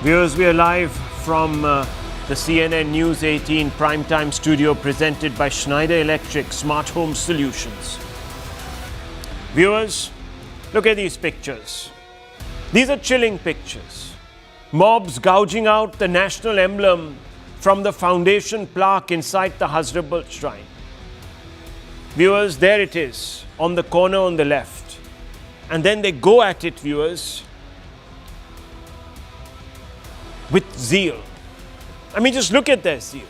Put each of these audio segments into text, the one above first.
Viewers, we are live from the CNN News 18 primetime studio presented by Schneider Electric Smart Home Solutions. Viewers, look at these pictures. These are chilling pictures. Mobs gouging out the national emblem from the foundation plaque inside the Hazrat Shrine. Viewers, there it is on the corner on the left. And then they go at it, viewers, with zeal. I mean, just look at their zeal.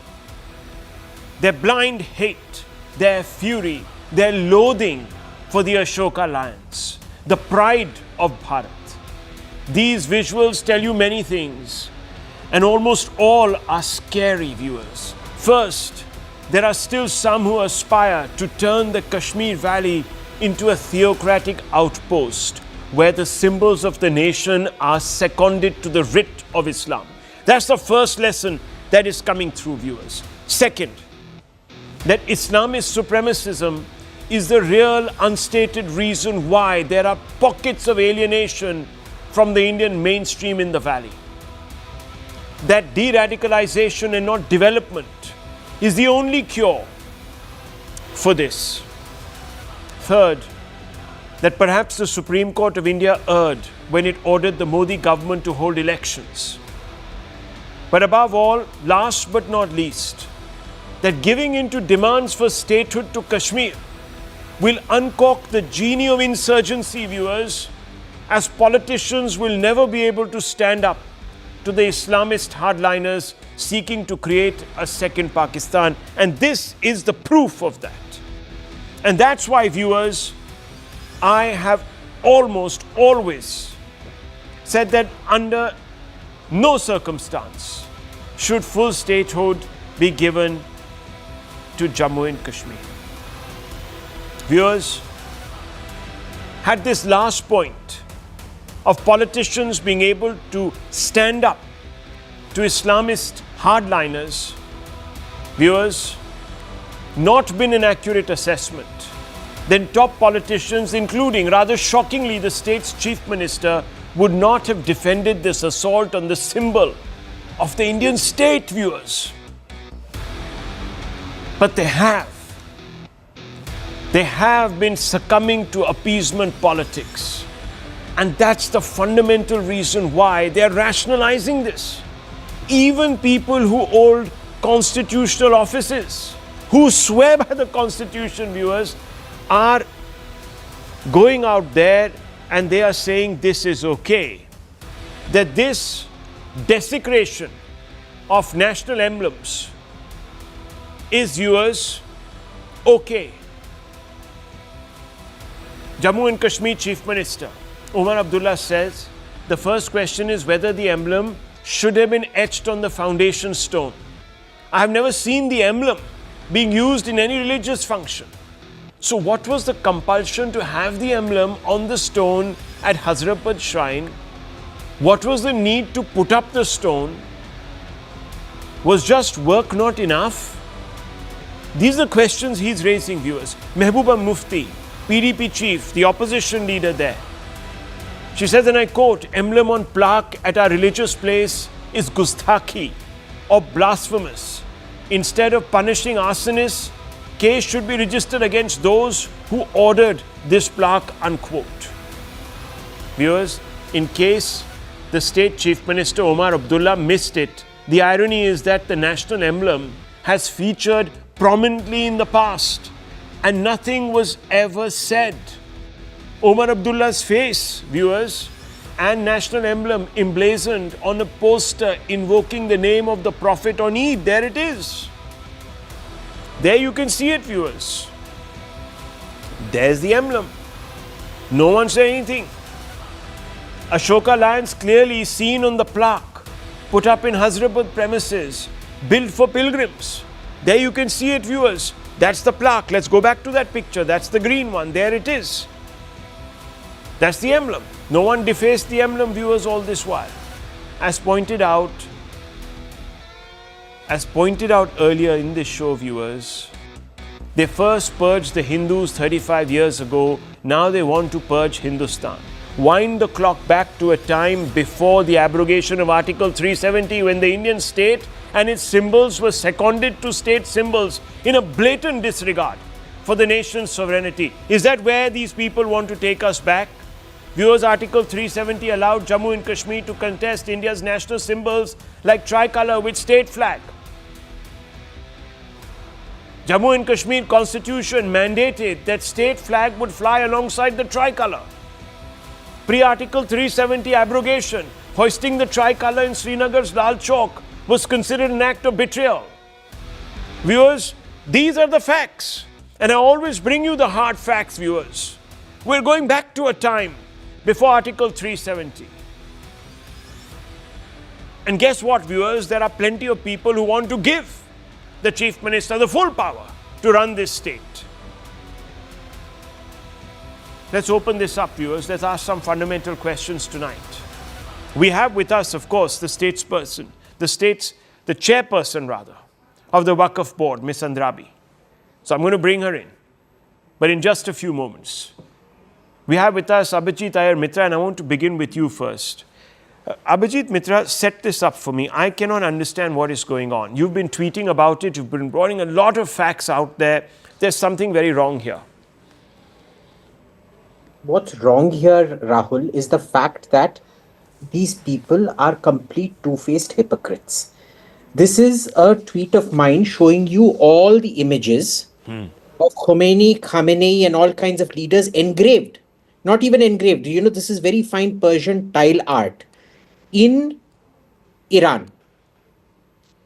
Their blind hate, their fury, their loathing for the Ashoka lions, the pride of Bharat. These visuals tell you many things, and almost all are scary, viewers. First, there are still some who aspire to turn the Kashmir Valley into a theocratic outpost where the symbols of the nation are seconded to the writ of Islam. That's the first lesson that is coming through, viewers. Second, that Islamist supremacism is the real unstated reason why there are pockets of alienation from the Indian mainstream in the valley. That de-radicalization and not development is the only cure for this. Third, that perhaps the Supreme Court of India erred when it ordered the Modi government to hold elections. But above all, last but not least, that giving in to demands for statehood to Kashmir will uncork the genie of insurgency, viewers, as politicians will never be able to stand up to the Islamist hardliners seeking to create a second Pakistan. And this is the proof of that. And that's why, viewers, I have almost always said that under no circumstance should full statehood be given to Jammu and Kashmir. Viewers, had this last point of politicians being able to stand up to Islamist hardliners, viewers, not been an accurate assessment, then top politicians, including rather shockingly the state's chief minister, would not have defended this assault on the symbol of the Indian state, viewers. But they have. They have been succumbing to appeasement politics. And that's the fundamental reason why they're rationalizing this. Even people who hold constitutional offices, who swear by the Constitution, viewers, are going out there and they are saying this is okay. That this desecration of national emblems is, viewers, okay. Jammu and Kashmir Chief Minister Omar Abdullah says the first question is whether the emblem should have been etched on the foundation stone. I have never seen the emblem being used in any religious function. So what was the compulsion to have the emblem on the stone at Hazrat Shrine? What was the need to put up the stone? Was just work not enough? These are questions he's raising, viewers. Mehbooba Mufti, PDP chief, the opposition leader there. She says, and I quote, emblem on plaque at our religious place is gustakhi or blasphemous. Instead of punishing arsonists, case should be registered against those who ordered this plaque, unquote. Viewers, in case the state chief minister Omar Abdullah missed it, the irony is that the national emblem has featured prominently in the past and nothing was ever said. Omar Abdullah's face, viewers, and national emblem emblazoned on a poster invoking the name of the Prophet on Eid. There it is. There you can see it, viewers. There's the emblem. No one said anything. Ashoka lions clearly seen on the plaque, put up in Hazrat premises, built for pilgrims. There you can see it, viewers. That's the plaque. Let's go back to that picture. That's the green one. There it is. That's the emblem. No one defaced the emblem, viewers, all this while. As pointed out earlier in this show, viewers, they first purged the Hindus 35 years ago. Now they want to purge Hindustan. wind the clock back to a time before the abrogation of Article 370, when the Indian state and its symbols were seconded to state symbols in a blatant disregard for the nation's sovereignty. Is that where these people want to take us back? Viewers, Article 370 allowed Jammu and Kashmir to contest India's national symbols like tricolour with state flag. Jammu and Kashmir constitution mandated that state flag would fly alongside the tricolour. Pre-Article 370 abrogation, hoisting the tricolour in Srinagar's Lal Chowk was considered an act of betrayal. Viewers, these are the facts. And I always bring you the hard facts, viewers. We're going back to a time before Article 370. And guess what, viewers? There are plenty of people who want to give the Chief Minister the full power to run this state. Let's open this up, viewers. Let's ask some fundamental questions tonight. We have with us, of course, the statesperson, the chairperson rather, of the Waqf board, Ms. Andrabi. So I'm going to bring her in, but in just a few moments. We have with us Abhijit Iyer Mitra, and I want to begin with you first. Abhijit Mitra, set this up for me. I cannot understand what is going on. You've been tweeting about it. You've been bringing a lot of facts out there. There's something very wrong here. What's wrong here, Rahul, is the fact that these people are complete two-faced hypocrites. This is a tweet of mine showing you all the images of Khomeini, Khamenei and all kinds of leaders engraved. Not even engraved. You know, this is very fine Persian tile art in Iran.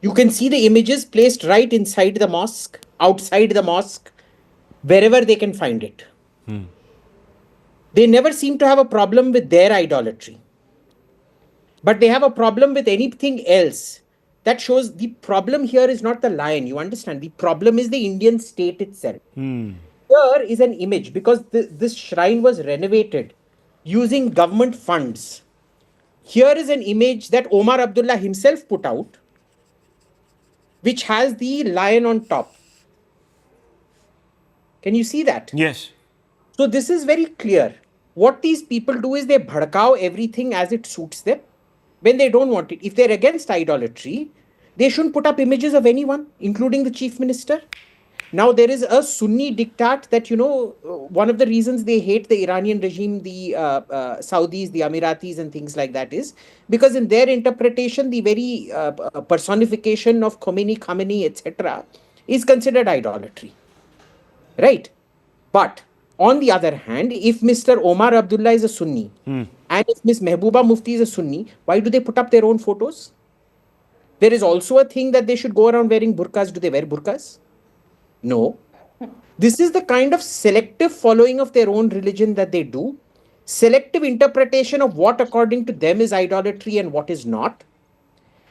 You can see the images placed right inside the mosque, outside the mosque, wherever they can find it. They never seem to have a problem with their idolatry. But they have a problem with anything else. That shows the problem here is not the lion, you understand? The problem is the Indian state itself. Here is an image, because this shrine was renovated using government funds. Here is an image that Omar Abdullah himself put out, which has the lion on top. Can you see that? Yes. So this is very clear. What these people do is they bhadkao everything as it suits them when they don't want it. If they're against idolatry, they shouldn't put up images of anyone, including the chief minister. Now, there is a Sunni diktat that, you know, one of the reasons they hate the Iranian regime, the Saudis, the Emiratis and things like that is because in their interpretation, the very personification of Khomeini, Khamenei, etc. is considered idolatry. Right? But on the other hand, if Mr. Omar Abdullah is a Sunni and if Ms. Mehbooba Mufti is a Sunni, why do they put up their own photos? There is also a thing that they should go around wearing burqas. Do they wear burqas? No. This is the kind of selective following of their own religion that they do. Selective interpretation of what according to them is idolatry and what is not.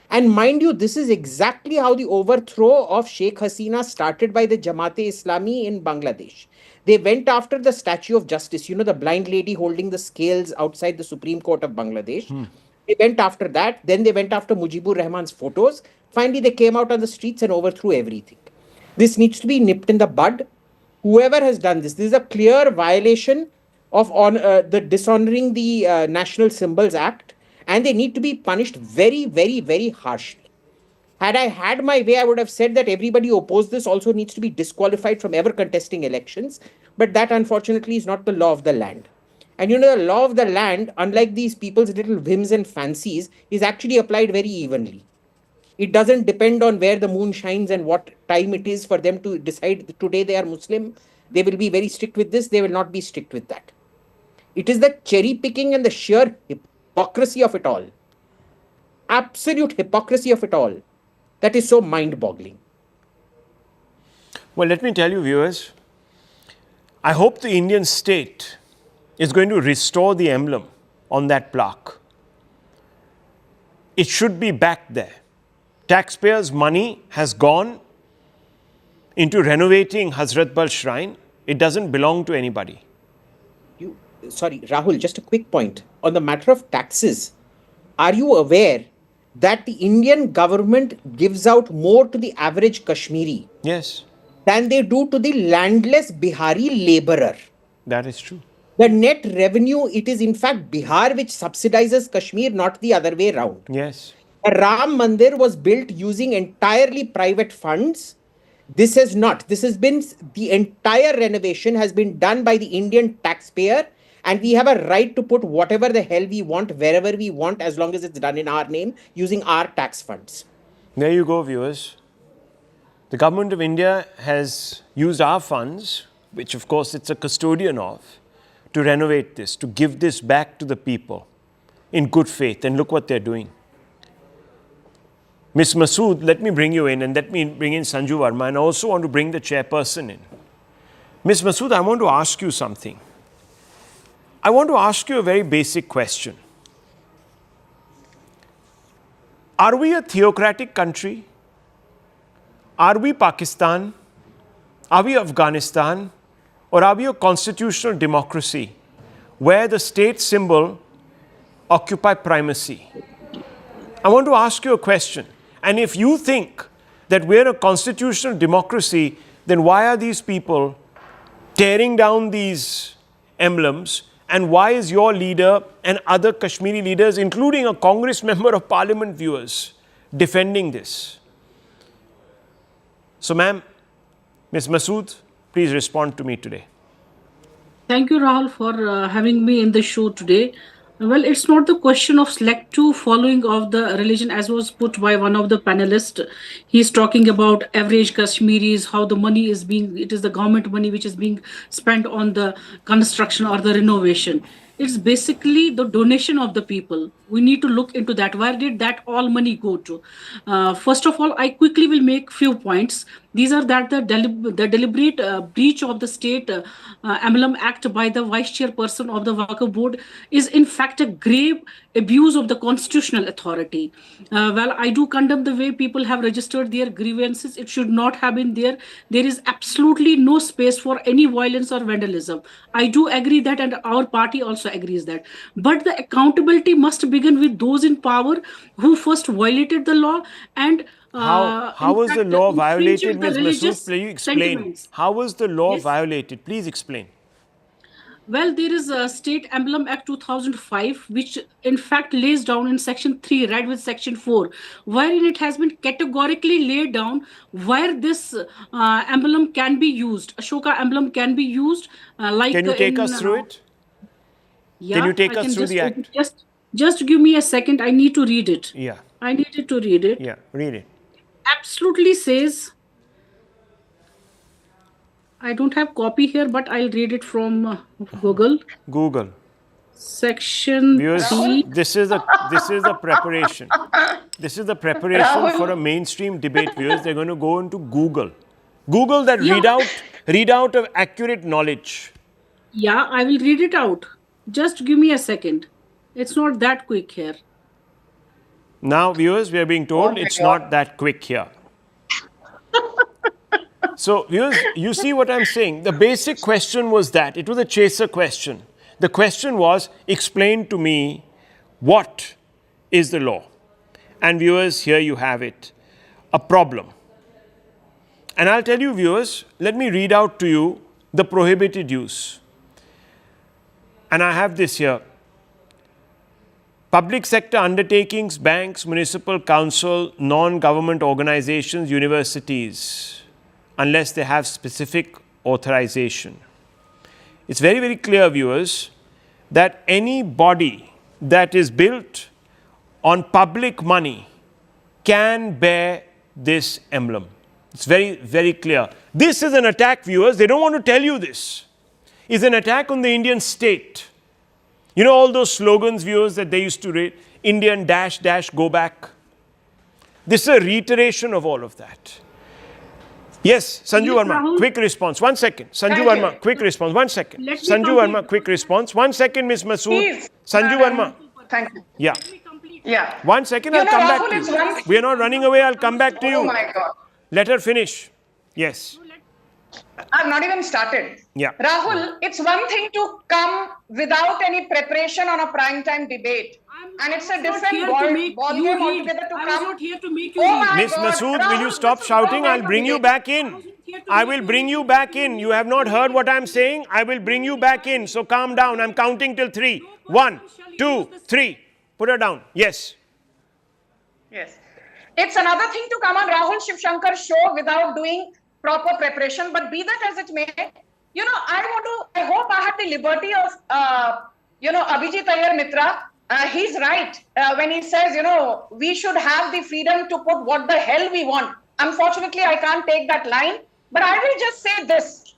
And mind you, this is exactly how the overthrow of Sheikh Hasina started by the Jamaat-e-Islami in Bangladesh. They went after the Statue of Justice, you know, the blind lady holding the scales outside the Supreme Court of Bangladesh. They went after that. Then they went after Mujibur Rahman's photos. Finally, they came out on the streets and overthrew everything. This needs to be nipped in the bud. Whoever has done this is a clear violation of the Dishonoring the National Symbols Act. And they need to be punished very, very, very harshly. Had I had my way, I would have said that everybody who opposed this also needs to be disqualified from ever contesting elections. But that, unfortunately, is not the law of the land. And you know, the law of the land, unlike these people's little whims and fancies, is actually applied very evenly. It doesn't depend on where the moon shines and what time it is for them to decide that today they are Muslim. They will be very strict with this. They will not be strict with that. It is the cherry picking and the sheer hypocrisy of it all. Absolute hypocrisy of it all. That is so mind-boggling. Well, let me tell you, viewers, I hope the Indian state is going to restore the emblem on that plaque. It should be back there. Taxpayers' money has gone into renovating Hazrat Bal Shrine. It doesn't belong to anybody. Sorry, Rahul, just a quick point. On the matter of taxes, are you aware that the Indian government gives out more to the average Kashmiri Yes. than they do to the landless Bihari laborer? That is true. The net revenue, it is in fact Bihar which subsidizes Kashmir, not the other way around. Yes. A Ram Mandir was built using entirely private funds. This has not. This has been, the entire renovation has been done by the Indian taxpayer, and we have a right to put whatever the hell we want, wherever we want, as long as it's done in our name, using our tax funds. There you go, viewers. The government of India has used our funds, which of course it's a custodian of, to renovate this, to give this back to the people in good faith. And look what they're doing. Ms. Masood, let me bring you in, and let me bring in Sanju Verma, and I also want to bring the chairperson in. Ms. Masood, I want to ask you something. I want to ask you a very basic question. Are we a theocratic country? Are we Pakistan? Are we Afghanistan? Or are we a constitutional democracy where the state symbol occupies primacy? I want to ask you a question. And if you think that we're a constitutional democracy, then why are these people tearing down these emblems? And why is your leader and other Kashmiri leaders, including a Congress member of parliament, viewers, defending this? So, ma'am, Ms. Masood, please respond to me today. Thank you, Rahul, for having me in the show today. Well, it's not the question of selective following of the religion, as was put by one of the panelists. He's talking about average Kashmiris, how the money is being, it is the government money which is being spent on the construction or the renovation. It's basically the donation of the people. We need to look into that. Where did that all money go to? First of all, I quickly will make few points. These are that the deliberate breach of the State Emblem Act by the Vice Chairperson of the Waqf Board is in fact a grave abuse of the constitutional authority. Well, I do condemn the way people have registered their grievances. It should not have been there. There is absolutely no space for any violence or vandalism. I do agree that, and our party also agrees that. But the accountability must begin with those in power who first violated the law and how was the law violated, Ms. Masood? Please explain. Sentiments. How was the law Yes. violated? Please explain. Well, there is a State Emblem Act 2005, which in fact lays down in Section 3, right with Section 4, wherein it has been categorically laid down where this emblem can be used. Ashoka emblem can be used. Can you take us through it? Yeah, Can you take I us can through the act? Just give me a second. I need to read it. Yeah. I needed to read it. Yeah, read it. Absolutely says, I don't have copy here, but I'll read it from Google. Google. Section Viewers, 3. this is the preparation. This is the preparation for a mainstream debate, viewers. They're going to go into Google. Google that readout of accurate knowledge. Yeah, I will read it out. Just give me a second. It's not that quick here. Now, viewers, we are being told it's not that quick here. So, viewers, you see what I'm saying? The basic question was that. It was a chaser question. The question was, explain to me what is the law? And viewers, here you have it. A problem. And I'll tell you, viewers, let me read out to you the prohibited use. And I have this here. Public sector undertakings, banks, municipal council, non-government organizations, universities, unless they have specific authorization. It's very, very clear, viewers, that any body that is built on public money can bear this emblem. It's very, very clear. This is an attack, viewers. They don't want to tell you this. It's an attack on the Indian state. You know all those slogans, viewers, that they used to read, Indian dash dash go back. This is a reiteration of all of that. Yes, Sanju Verma, quick response. 1 second. Sanju Verma, quick response. 1 second. Sanju Verma, quick response. 1 second, Ms. Masood. Please, Sanju Verma. Thank you. Yeah. Yeah. 1 second, I'll come back to you. We are not running away, I'll come back to you. Oh my God. Let her finish. Yes. I've not even started. Yeah. Rahul, it's one thing to come without any preparation on a prime time debate. And it's a different ballgame altogether to I was come. not here to make you Oh read. my Ms. God, Masood, will you Rahul, stop this is shouting? wrong I'll bring you debate. back in. I will bring you back in. You have not heard what I'm saying. I will bring you back in. So calm down. I'm counting till 3. 1, 2, 3. Put her down. Yes. Yes. It's another thing to come on Rahul Shiv Shankar's show without doing proper preparation, but be that as it may, I hope I had the liberty of, Abhijit Iyer Mitra. He's right when he says, we should have the freedom to put what the hell we want. Unfortunately, I can't take that line, but I will just say this.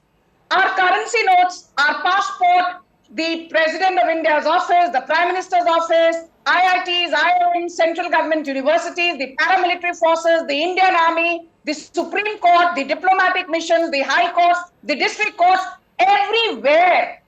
Our currency notes, our passport, the President of India's office, the Prime Minister's office, IITs, IIMs, central government universities, the paramilitary forces, the Indian Army, the Supreme Court, the diplomatic missions, the high courts, the district courts, everywhere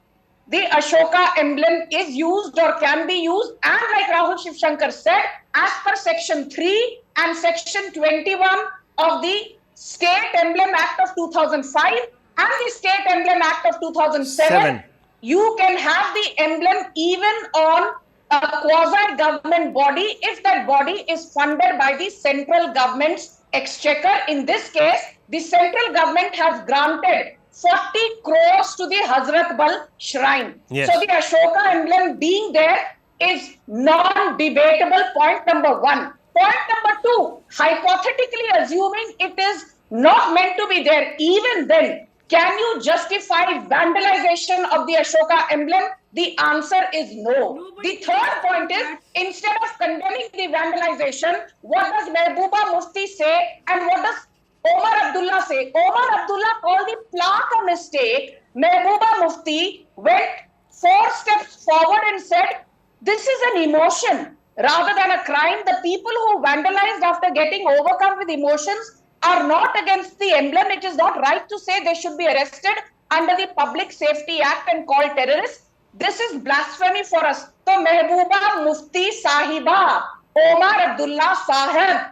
the Ashoka emblem is used or can be used. And like Rahul Shiv Shankar said, as per Section 3 and Section 21 of the State Emblem Act of 2005 and the State Emblem Act of 2007, you can have the emblem even on a quasi-government body if that body is funded by the central government's exchequer. In this case, the central government has granted 40 crores to the Hazrat Bal shrine. Yes. So the Ashoka emblem being there is non-debatable, point number 1. Point number 2, hypothetically assuming it is not meant to be there, even then, can you justify vandalization of the Ashoka emblem? The answer is no. The third point is, instead of condemning the vandalization, what does Mehbooba Mufti say and what does Omar Abdullah say? Omar Abdullah called the plaque a mistake. Mehbooba Mufti went 4 steps forward and said, this is an emotion rather than a crime. The people who vandalized after getting overcome with emotions are not against the emblem. It is not right to say they should be arrested under the Public Safety Act and called terrorists. This is blasphemy for us. So Mehbooba Mufti Sahiba, Omar Abdullah Sahib,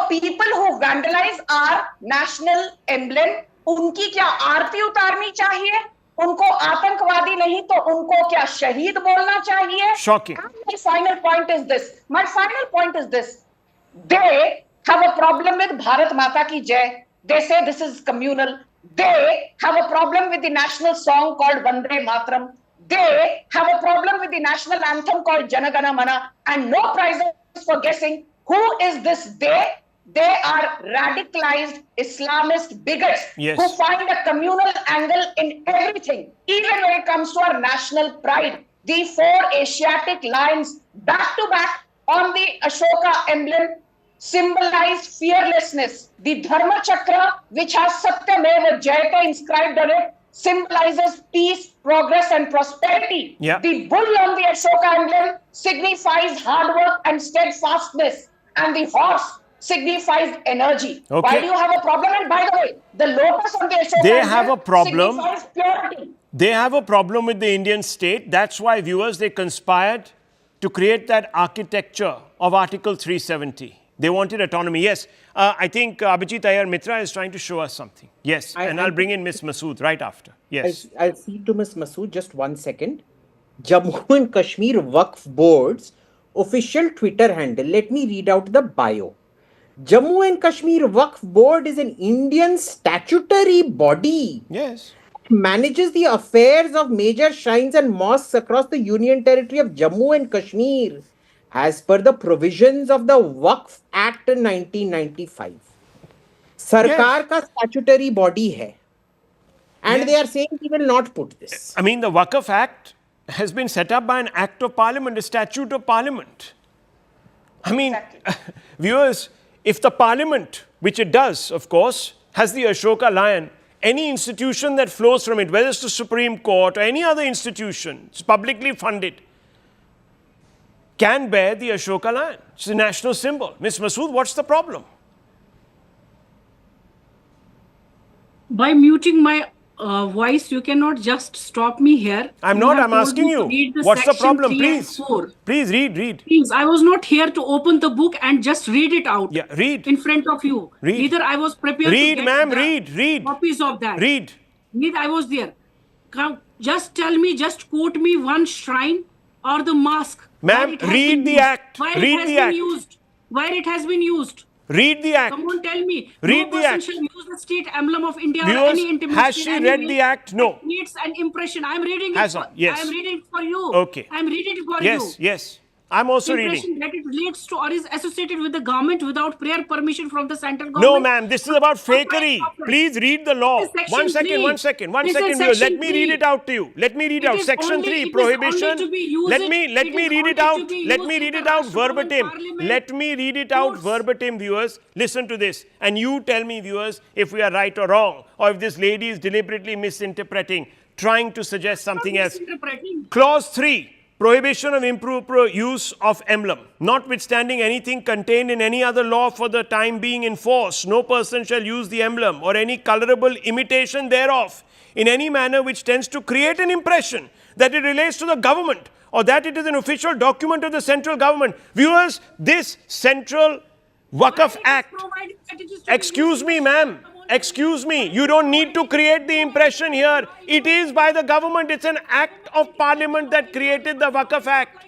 people who vandalize our national emblem, उनकी क्या आरती उतारनी चाहिए? उनको आतंकवादी नहीं तो उनको क्या शहीद बोलना चाहिए? Shocking. And my final point is this. They have a problem with Bharat Mata Ki Jai. They say this is communal. They have a problem with the national song called Vande Mataram. They have a problem with the national anthem called Jana Gana Mana. And no prizes for guessing who is this they. They are radicalized Islamist bigots who find a communal angle in everything, even when it comes to our national pride. The 4 Asiatic lions back to back on the Ashoka emblem symbolize fearlessness. The Dharma Chakra, which has Satyameva Jayata inscribed on it, symbolizes peace, progress and prosperity. The bull on the Ashoka emblem signifies hard work and steadfastness. And the horse signifies energy. Why do you have a problem? And by the way, the lotus on the Ashoka emblem signifies purity. They have a problem with the Indian state. That's why, viewers, they conspired to create that architecture of Article 370. They wanted autonomy. Yes, I think Abhijit Iyer Mitra is trying to show us something. Yes, I'll bring in Ms. Masood right after. Yes. I'll cede to Ms. Masood just 1 second. Jammu and Kashmir Waqf Board's official Twitter handle. Let me read out the bio. Jammu and Kashmir Waqf Board is an Indian statutory body. Yes. It manages the affairs of major shrines and mosques across the Union Territory of Jammu and Kashmir, as per the provisions of the Waqf Act 1995. Sarkar ka statutory body hai. And they are saying we will not put this. I mean, the Waqf Act has been set up by an act of parliament, a statute of parliament. I mean, viewers, if the parliament, which it does, of course, has the Ashoka lion, any institution that flows from it, whether it's the Supreme Court or any other institution, it's publicly funded, can bear the Ashoka lion. It's a national symbol. Ms. Masood, what's the problem? By muting my voice, you cannot just stop me here. I'm not, I'm asking you. What's the problem? Please. Please read. Please, I was not here to open the book and just read it out. Yeah, read. In front of you. Read. Neither I was prepared read, to ma'am, get read. copies of that. Read. Neither I was there. Come, just tell me, just quote me one shrine or the mosque. Ma'am, read the act. Where read it has the been act. used. Where it has been used. Read the act. Come on, tell me. Read no the person act. shall use the state emblem of India Viewers, or any intimate has state she read anyway the act? No. that creates an impression. I'm reading Has it. not. Yes. I'm reading it for you. Okay. I'm reading it for Yes, you. yes. I'm also Impression reading. that it relates to or is associated with the government without prior permission from the central No, government. ma'am, this is about fakery. Please read the law. This is section One second, 3. one second, one This is second, viewers. Let section me read 3. it out to you. Let me read It out is section only- 3, it is prohibition. only to be used Let it- me it is read it only out. to be Let used me in read the it out Rashtra Bhavan verbatim. Parliament Let me read it out courts. verbatim, viewers. Listen to this. And you tell me, viewers, if we are right or wrong, or if this lady is deliberately misinterpreting, trying to suggest something else. Misinterpreting. Clause 3, prohibition of improper use of emblem. Notwithstanding anything contained in any other law for the time being in force, no person shall use the emblem or any colorable imitation thereof in any manner which tends to create an impression that it relates to the government or that it is an official document of the central government. Viewers, this central Waqf Act, excuse me, ma'am, excuse me, you don't need to create the impression here. It is by the government. It's an act of parliament that created the Waqf Act.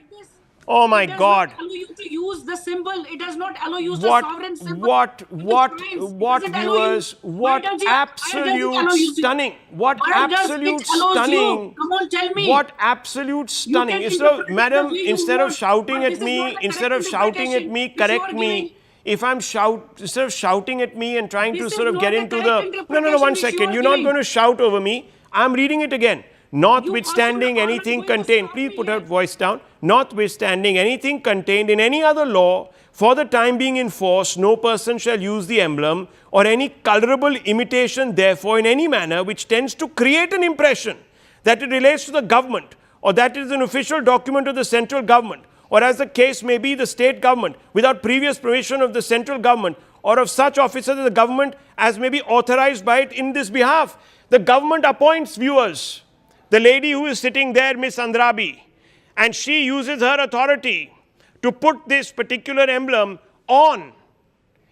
Oh my God. It does not allow you to use the symbol. It does not allow you to use What, the sovereign symbol. what, It what, defines. It what, doesn't allow you. viewers, Why what does it- why does it absolute allow you to- stunning, what Why does absolute it allow you? stunning, Come on, tell me. what absolute stunning. can Instead of, interpret it madam, the way you instead of want, shouting but at this is me, not the instead correct of shouting at interpretation me, which you are correct me. giving. If I'm instead of shouting at me and trying to This sort is of get not the into correct the, no, interpretation one which you second, are you're not giving. going to shout over me. I'm reading it again. Notwithstanding are not anything going to contained, stop please me put here. her voice down. Notwithstanding anything contained in any other law for the time being in force, no person shall use the emblem or any colorable imitation therefore in any manner which tends to create an impression that it relates to the government or that it is an official document of the central government or as the case may be the state government without previous permission of the central government or of such officers of the government as may be authorized by it in this behalf. The government appoints, viewers. The lady who is sitting there, Miss Andrabi, and she uses her authority to put this particular emblem on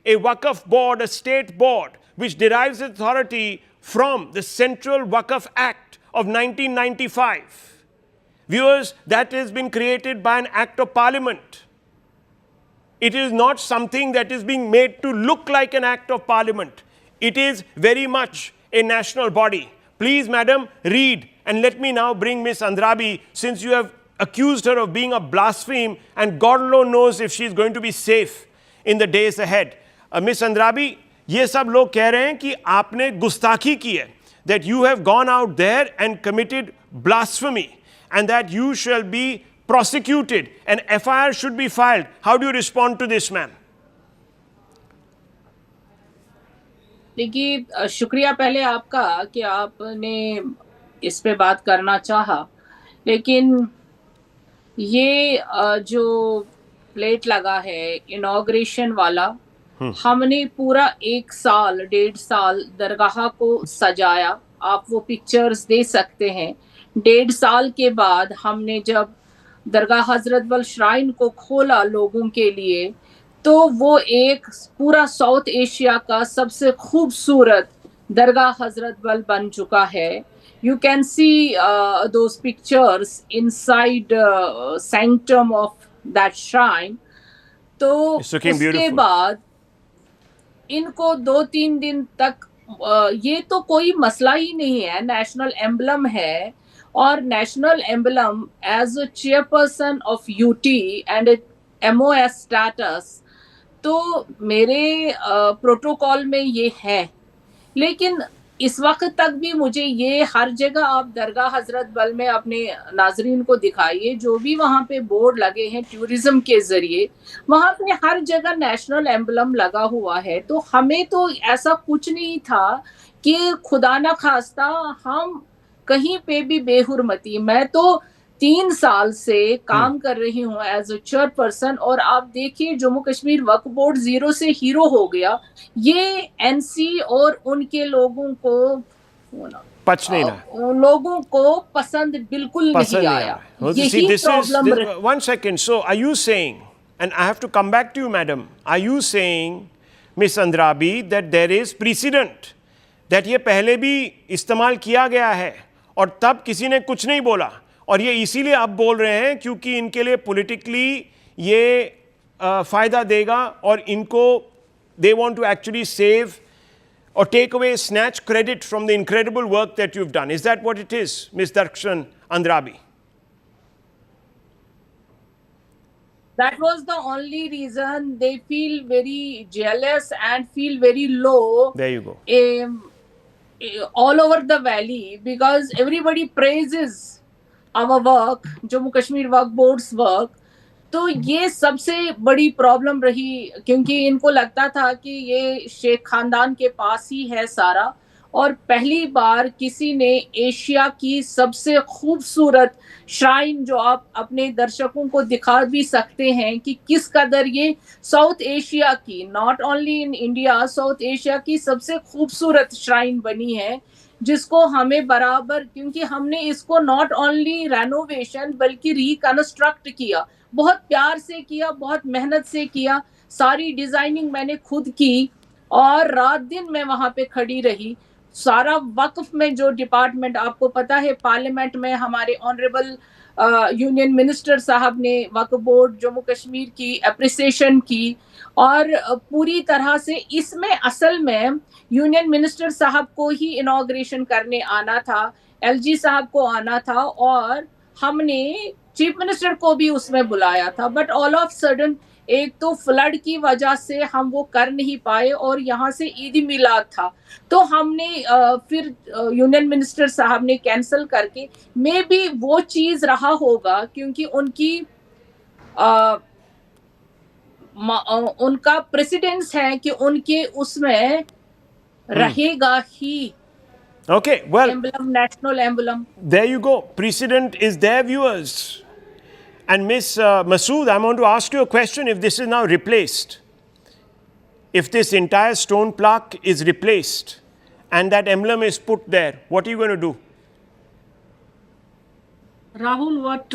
a Waqf board, a state board, which derives its authority from the Central Waqf Act of 1995. Viewers, that has been created by an act of parliament. It is not something that is being made to look like an act of parliament. It is very much a national body. Please, madam, read. And let me now bring Miss Andrabi, since you have accused her of being a blaspheme, and God alone knows if she is going to be safe in the days ahead. Miss Andrabi, ये सब लोग कह रहे हैं कि आपने गुस्ताखी की है, that you have gone out there and committed blasphemy, and that you shall be prosecuted, and FIR should be filed. How do you respond to this, ma'am? देखिए, शुक्रिया पहले आपका कि आपने इस पे बात करना चाहा, लेकिन ये जो प्लेट लगा है इनॉग्रेशन वाला, हमने पूरा 1.5 साल दरगाह को सजाया। आप वो पिक्चर्स दे सकते हैं। 1.5 साल के बाद हमने जब दरगाह हजरत बल श्राइन को खोला लोगों के लिए, तो वो एक पूरा साउथ एशिया का सबसे खूबसूरत दरगाह हजरत बल बन चुका है। You can see those pictures inside sanctum of that shrine. तो उसके बाद इनको 2-3 दिन तक ये तो कोई मसला ही नहीं है, नेशनल एम्बलम है, और national emblem as a chairperson of UT and MOS status, तो मेरे प्रोटोकॉल में ये है। लेकिन इस वक्त तक भी मुझे ये हर जगह आप दरगाह हजरत बल में अपने नाजरीन को दिखाइए, जो भी वहाँ पे बोर्ड लगे हैं टूरिज्म के जरिए, वहाँ पे हर जगह नेशनल एम्बलम लगा हुआ है। तो हमें तो ऐसा कुछ नहीं था कि खुदा ना खास्ता हम कहीं पे भी बेहुरमती। मैं तो 3 साल से काम कर रही हूँ एज अ चेयरपर्सन, और आप देखिए जम्मू कश्मीर वक्फ बोर्ड 0 से हीरो हो गया। ये NC और उनके लोगों को लोगों को पसंद बिल्कुल नहीं आया। यही प्रॉब्लम है। One second. So are you saying, and I have to come back to you, madam, are you saying, Miss Andrabi, that there is precedent, that ये पहले भी इस्तेमाल किया गया है और तब किसी ने कुछ नहीं बोला, और ये इसीलिए अब बोल रहे हैं क्योंकि इनके लिए पॉलिटिकली ये फ़ायदा देगा और इनको they want to actually save or take away, snatch credit from the incredible work that you've done. Is that what it is, Ms. Darshan Andrabi? That was the only reason. They feel very jealous and feel very low. There you go. All over the valley, because everybody praises our work, Jammu Kashmir Work Board's work. तो ये सबसे बड़ी problem रही, क्योंकि इनको लगता था कि ये शेख खानदान के पास ही है सारा, और पहली बार किसी ने एशिया की सबसे खूबसूरत श्राइन, जो आप अपने दर्शकों को दिखा भी सकते हैं कि किस कदर ये साउथ एशिया की, not only in India, south Asia की सबसे खूबसूरत श्राइन बनी है, जिसको हमें बराबर, क्योंकि हमने इसको नॉट ओनली रेनोवेशन बल्कि रिकंस्ट्रक्ट किया, बहुत प्यार से किया, बहुत मेहनत से किया, सारी डिजाइनिंग मैंने खुद की और रात दिन मैं वहां पे खड़ी रही। सारा वक्फ में जो डिपार्टमेंट, आपको पता है पार्लियामेंट में हमारे ऑनरेबल यूनियन मिनिस्टर साहब ने वक्फ बोर्ड जम्मू कश्मीर की अप्रिसिएशन की, और पूरी तरह से इसमें असल में यूनियन मिनिस्टर साहब को ही इनॉग्रेशन करने आना था, एलजी साहब को आना था, और हमने चीफ मिनिस्टर को भी उसमें बुलाया था, बट ऑल ऑफ सडन एक तो फ्लड की वजह से हम वो कर नहीं पाए, और यहाँ से ईद मिलाद था, तो हमने फिर यूनियन मिनिस्टर साहब ने कैंसिल करके, मे बी वो चीज रहा होगा क्योंकि उनका प्रेसिडेंस है कि उनके उसमें रहेगा ही Okay, well, emblem, national emblem. There you go. Precedent is there, viewers. And Ms. Masood, I want to ask you a question. If this is now replaced, if this entire stone plaque is replaced and that emblem is put there, what are you going to do? Rahul, what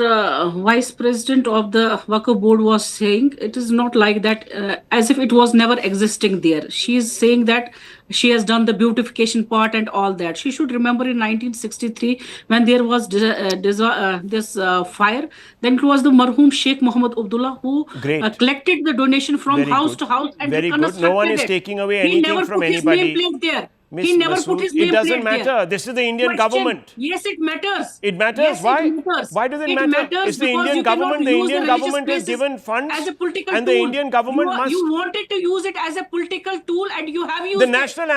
Vice President of the Waqf Board was saying, it is not like that, as if it was never existing there. She is saying that she has done the beautification part and all that. She should remember in 1963 when there was this fire, then it was the marhum Sheikh Muhammad Abdullah who collected the donation from house to house and reconstructed it. No one is taking away anything from anybody. He never put his name plate there. Ms. He never Masood, put his name it doesn't plate matter. there. This is the Indian government. Yes, it matters. It matters. Yes, Why? It matters. Why does it matter? It's the Indian government. The Indian government has given funds, as a political and tool. the Indian government must. You wanted to use it as a political tool, and you have used the national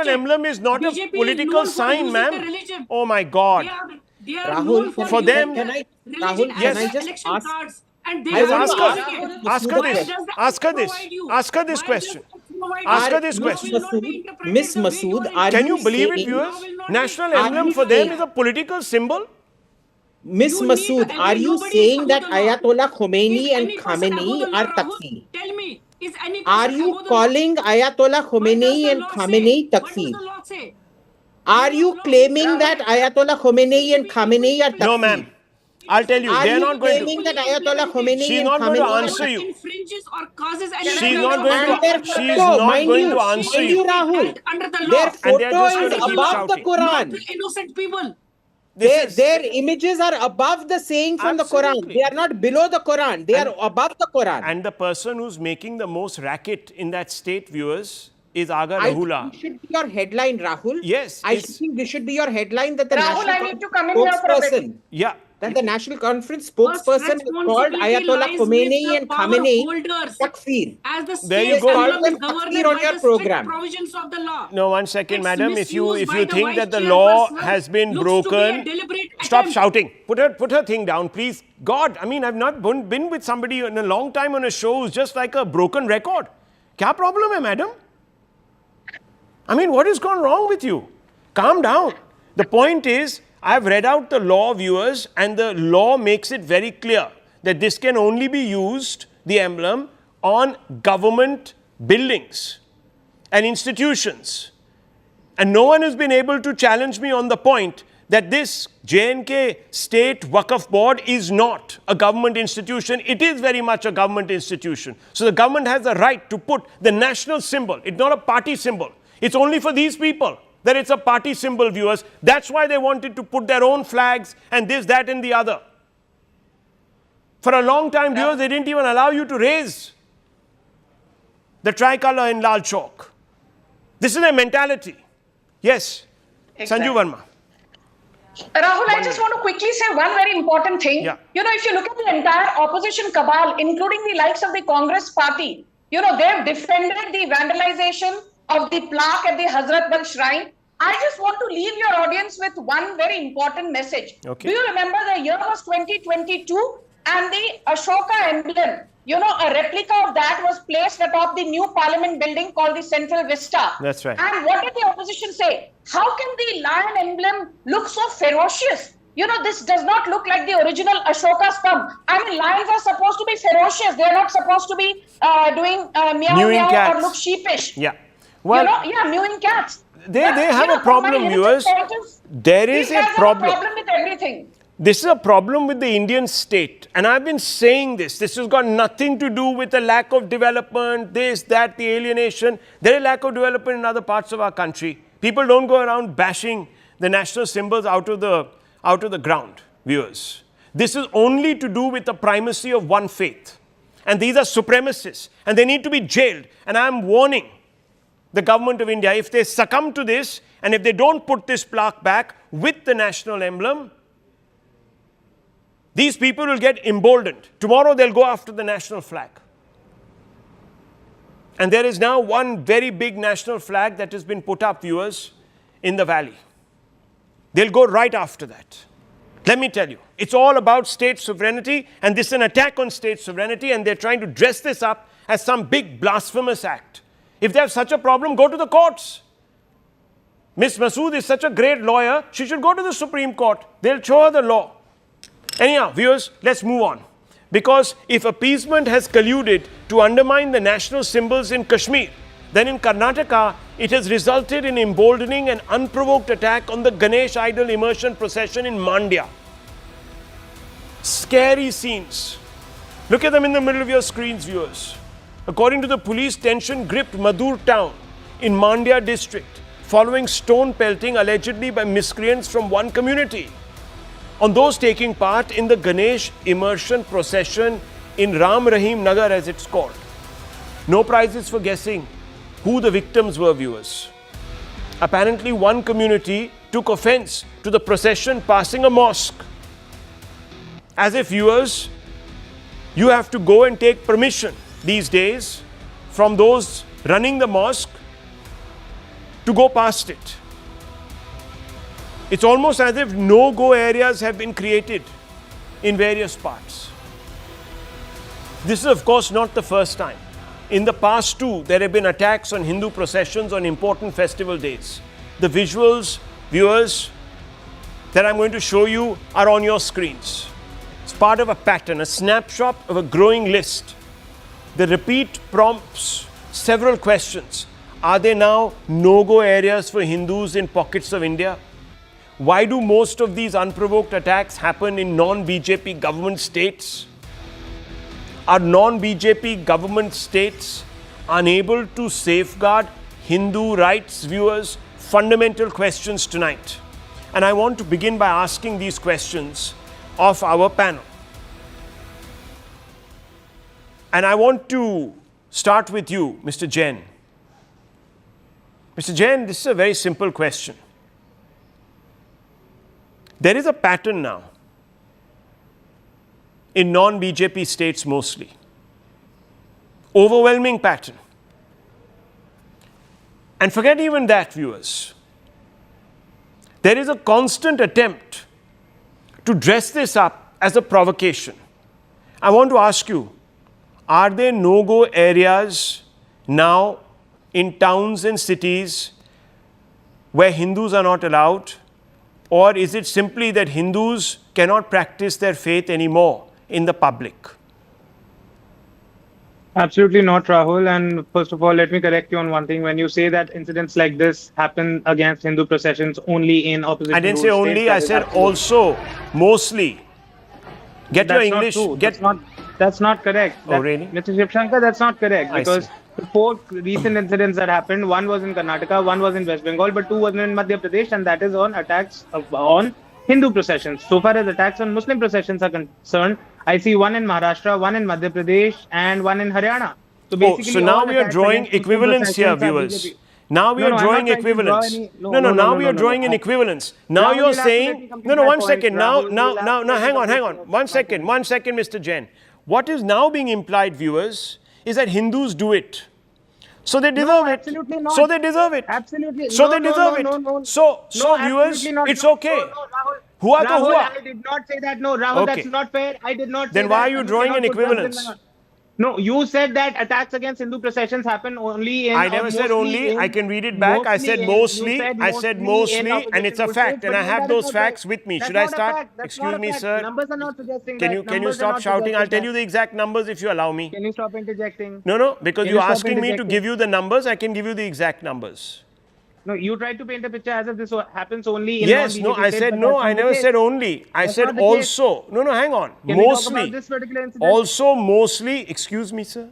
emblem is not BJP a political sign, ma'am. Oh my God. They are Rahul, for them. can I just ask? ask? And they Ask her this. Ask her this question. Ask her this question. Miss Masood, can you believe it, viewers? National emblem for them is a political symbol. Miss Masood, are you saying that Ayatollah Khomeini and Khamenei are takfir? Tell me, is any Are you calling Ayatollah Khomeini and Khamenei takfir? Are you claiming that Ayatollah Khomeini and Khamenei are takfir? No, ma'am. I'll tell you, they're not going to. That Ayatollah Khomeini She's and not going to Khamenei answer you. Infringes or causes any She's not going to answer you. Rahul, under the their law. And they're photo just is going to keep above the shouting. Quran. Innocent people. Their images are above the saying from the Quran. Absolutely. They are not below the Quran. They are above the Quran. And the person who's making the most racket in that state, viewers, is Aga I Rahula. think this should be your headline, Rahul. Yes, I it's- think this should be your headline that the Rahul, national I need to come in here for a bit. spokesperson, Yeah. that the national conference spokesperson is called Ayatollah Khomeini and Khamenei takfir. As the There you state go. government Them governed takfir on by your the program. strict provisions of the law. No, one second, It's madam. If you misused by the think vice that the law chairperson, has been looks to be a broken, deliberate stop attempt. shouting. Put her thing down, please. God, I mean, I've not been with somebody in a long time on a show who's just like a broken record. Kya problem hai, madam? I mean, what has gone wrong with you? Calm down. The point is, I've read out the law, viewers, and the law makes it very clear that this can only be used, the emblem, on government buildings and institutions. And no one has been able to challenge me on the point that this J&K State Waqf Board is not a government institution. It is very much a government institution. So the government has the right to put the national symbol. It's not a party symbol. It's only for these people that it's a party symbol, viewers. That's why they wanted to put their own flags and this, that, and the other. For a long time, viewers, they didn't even allow you to raise. the tricolor in Lal Chowk. This is their mentality. Yes, Exactly. Sanju Verma. Rahul, I just want to quickly say one very important thing. Yeah. If you look at the entire opposition cabal, including the likes of the Congress party, they've defended the vandalization of the plaque at the Hazrat Bal Shrine. I just want to leave your audience with one very important message. Okay. Do you remember the year was 2022 and the Ashoka emblem, a replica of that was placed atop the new parliament building called the Central Vista. That's right. And what did the opposition say? How can the lion emblem look so ferocious? This does not look like the original Ashoka stump. I mean, lions are supposed to be ferocious. They're not supposed to be doing meow Mewing meow cats. or look sheepish. Yeah. Well, Mewing cats. they have a problem, viewers. There is a problem. With everything. This is a problem with the Indian state. And I've been saying this. This has got nothing to do with the lack of development, this, that, the alienation. There is lack of development in other parts of our country. People don't go around bashing the national symbols out of the ground, viewers. This is only to do with the primacy of one faith. And these are supremacists. And they need to be jailed. And I'm warning the government of India, if they succumb to this, and if they don't put this plaque back with the national emblem, these people will get emboldened. Tomorrow they'll go after the national flag. And there is now one very big national flag that has been put up, viewers, in the valley. They'll go right after that. Let me tell you, it's all about state sovereignty, and this is an attack on state sovereignty, and they're trying to dress this up as some big blasphemous act. If they have such a problem, go to the courts. Miss Masood is such a great lawyer, she should go to the Supreme Court. They'll show her the law. Anyhow, viewers, let's move on. Because if appeasement has colluded to undermine the national symbols in Kashmir, then in Karnataka, it has resulted in emboldening an unprovoked attack on the Ganesh idol immersion procession in Mandya. Scary scenes. Look at them in the middle of your screens, viewers. According to the police, tension gripped Madur town in Mandya district following stone pelting allegedly by miscreants from one community on those taking part in the Ganesh immersion procession in Ram Rahim Nagar, as it's called. No prizes for guessing who the victims were, viewers. Apparently, one community took offense to the procession passing a mosque. As if, viewers, you have to go and take permission these days from those running the mosque to go past it. It's almost as if no-go areas have been created in various parts. This is, of course, not the first time. In the past too, there have been attacks on Hindu processions on important festival days. The visuals, viewers, that I'm going to show you are on your screens. It's part of a pattern, a snapshot of a growing list. The repeat prompts several questions. Are there now no-go areas for Hindus in pockets of India? Why do most of these unprovoked attacks happen in non-BJP government states? Are non-BJP government states unable to safeguard Hindu rights, viewers? Fundamental questions tonight. And I want to begin by asking these questions of our panel. And I want to start with you, Mr. Jain. Mr. Jain, this is a very simple question. There is a pattern now in non-BJP states mostly. Overwhelming pattern. And forget even that, viewers. There is a constant attempt to dress this up as a provocation. I want to ask you, are there no-go areas now in towns and cities where Hindus are not allowed? Or is it simply that Hindus cannot practice their faith anymore in the public? Absolutely not, Rahul. And first of all, let me correct you on one thing. When you say that incidents like this happen against Hindu processions only in opposition, I didn't say only, I said also, mostly. Get your English. That's not correct. Oh, really? Mr. Shivshankar, that's not correct. Because the 4 recent incidents that happened, one was in Karnataka, one was in West Bengal, but 2 was in Madhya Pradesh, and that is on attacks on Hindu processions. So far as attacks on Muslim processions are concerned, I see one in Maharashtra, one in Madhya Pradesh, and one in Haryana. So basically, so now all we are attacks drawing against Muslim equivalence here, processions are viewers. BJP. Now we No, are no, I'm drawing not trying to draw equivalence. any- Now we are drawing an equivalence. Now Rahul, you're you'll have to let saying, me complete my one point. second. Rahul, you'll have to let me Hang on. complete One my second, point. Mr. Jain. What is now being implied, viewers, is that Hindus do it. So they deserve it. Absolutely not. So they deserve it. Absolutely. So No, they no, deserve no, it. no, no. So No, viewers, absolutely not. it's No, okay. no, Rahul. Hua to Rahul, hua. I did not say that. No, Rahul, Okay. that's not fair. I did not say Then that. why are you And drawing cannot an put words in my equivalence? mouth. No, you said that attacks against Hindu processions happen only in. I never said only. I can read it back. I said mostly. I said mostly, and it's a fact. And I have those facts with me. Should I start? Excuse me, sir. Numbers are not suggesting Can that. you stop shouting? I'll tell you the exact numbers if you allow me. Can you stop interjecting? No, because Can you're you stop asking me to interjecting? give you the numbers. I can give you the exact numbers. No, you tried to paint a picture as if this happens only in Yes, no, non-BJP I states, said but no. that's not I the never case. said only. I That's said not the case. also. No, hang on. Can we talk Mostly. about this particular incident? Also, mostly. Excuse me, sir.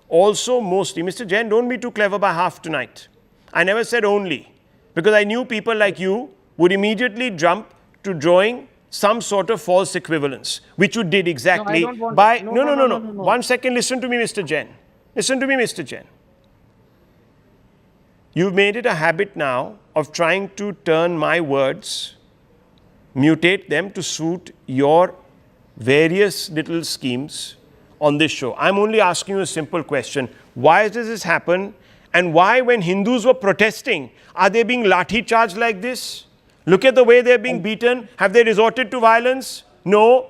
Also, mostly. Mr. Jain, don't be too clever by half tonight. I never said only. Because I knew people like you would immediately jump to drawing some sort of false equivalence, which you did exactly don't want by. to. No. No. 1 second, listen to me, Mr. Jain. Listen to me, Mr. Jain. You've made it a habit now of trying to turn my words, mutate them to suit your various little schemes on this show. I'm only asking you a simple question. Why does this happen? And why, when Hindus were protesting, are they being lathi charged like this? Look at the way they're being beaten. Have they resorted to violence? No.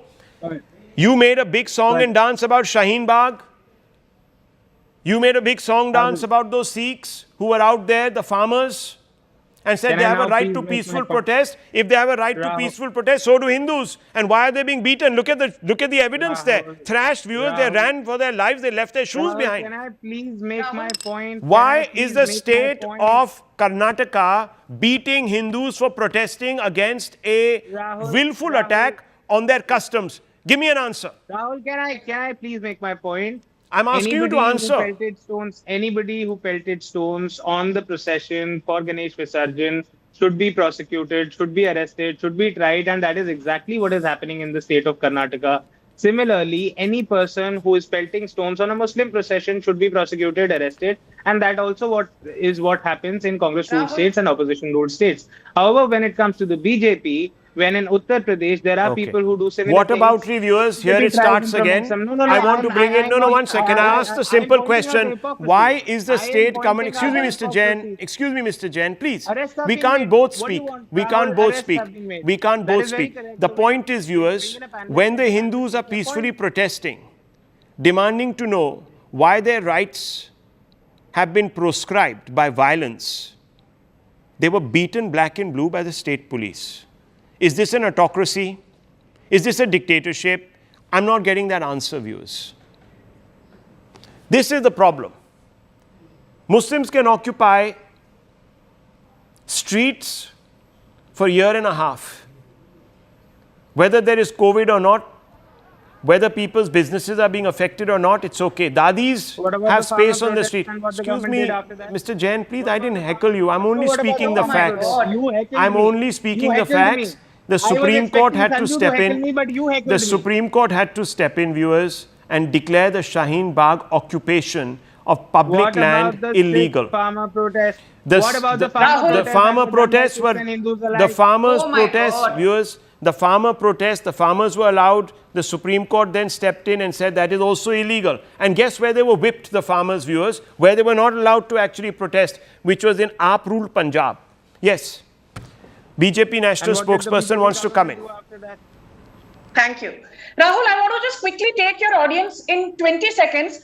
You made a big song and dance about Shaheen Bagh. You made a big song dance about those Sikhs who were out there, the farmers, and said Can they I have a now right please to make my peaceful point? protest. If they have a right to Rahul. peaceful protest, so do Hindus. And why are they being beaten? Look at the evidence there. Rahul. Thrashed viewers, they Rahul. ran for their lives, they left their shoes Rahul, behind. Can I please make my point? Why Can I is please the make my state point? of Karnataka beating Hindus for protesting against a Rahul, willful Rahul. attack on their customs? Give me an answer. Rahul, can I please make my point? I'm asking you to answer. Anybody who pelted stones on the procession for Ganesh Visarjan should be prosecuted, should be arrested, should be tried, and that is exactly what is happening in the state of Karnataka. Similarly, any person who is pelting stones on a Muslim procession should be prosecuted, arrested, and that also what happens in Congress-ruled Rahul. states and opposition-ruled states. However, when it comes to the BJP, when in Uttar Pradesh there are Okay. people who do similar What things, about reviewers? Here Maybe it starts try and again. promote some- No, I want to bring it. No, 1 second. I asked a simple I'm pointing out question. the hypocrisy. Why is the I am state coming? pointing Excuse me, out the Mr. Jain. hypocrisy. Excuse me, Mr. Jain, please. Arrests have We been can't made. both What do you speak. want? We Rahul, can't both arrests speak. have been made. We can't That both is very speak. correct. The So point is, viewers, bring in a pandemic when the and Hindus are make your peacefully point. protesting, demanding to know why their rights have been proscribed by violence, they were beaten black and blue by the state police. Is this an autocracy? Is this a dictatorship? I'm not getting that answer, viewers. This is the problem. Muslims can occupy streets for a year and a half. Whether there is COVID or not, whether people's businesses are being affected or not, it's okay. Dadis What about have the farmer space on the protests street. and what the Excuse government me, did after that? Mr. Jain, please, I didn't heckle you. I'm only What about speaking the the farmer facts. protests? You heckled I'm me. only You speaking the heckled me. facts. The I was Supreme Court expecting had to Sanju to step heckle in. me, but you heckled The me. Supreme Court had to step in, viewers, and declare the Shaheen Bagh occupation of public What land about the illegal. farmer protest? The, What about the the farmer farmer protests protests? were the farmers' Oh my protests, God. viewers. The farmer protests, the farmers were allowed. The Supreme Court then stepped in and said that is also illegal. And guess where they were whipped, the farmers, viewers? Where they were not allowed to actually protest, which was in AAP ruled Punjab. Yes. BJP national spokesperson wants to come in. Thank you. Rahul, I want to just quickly take your audience in 20 seconds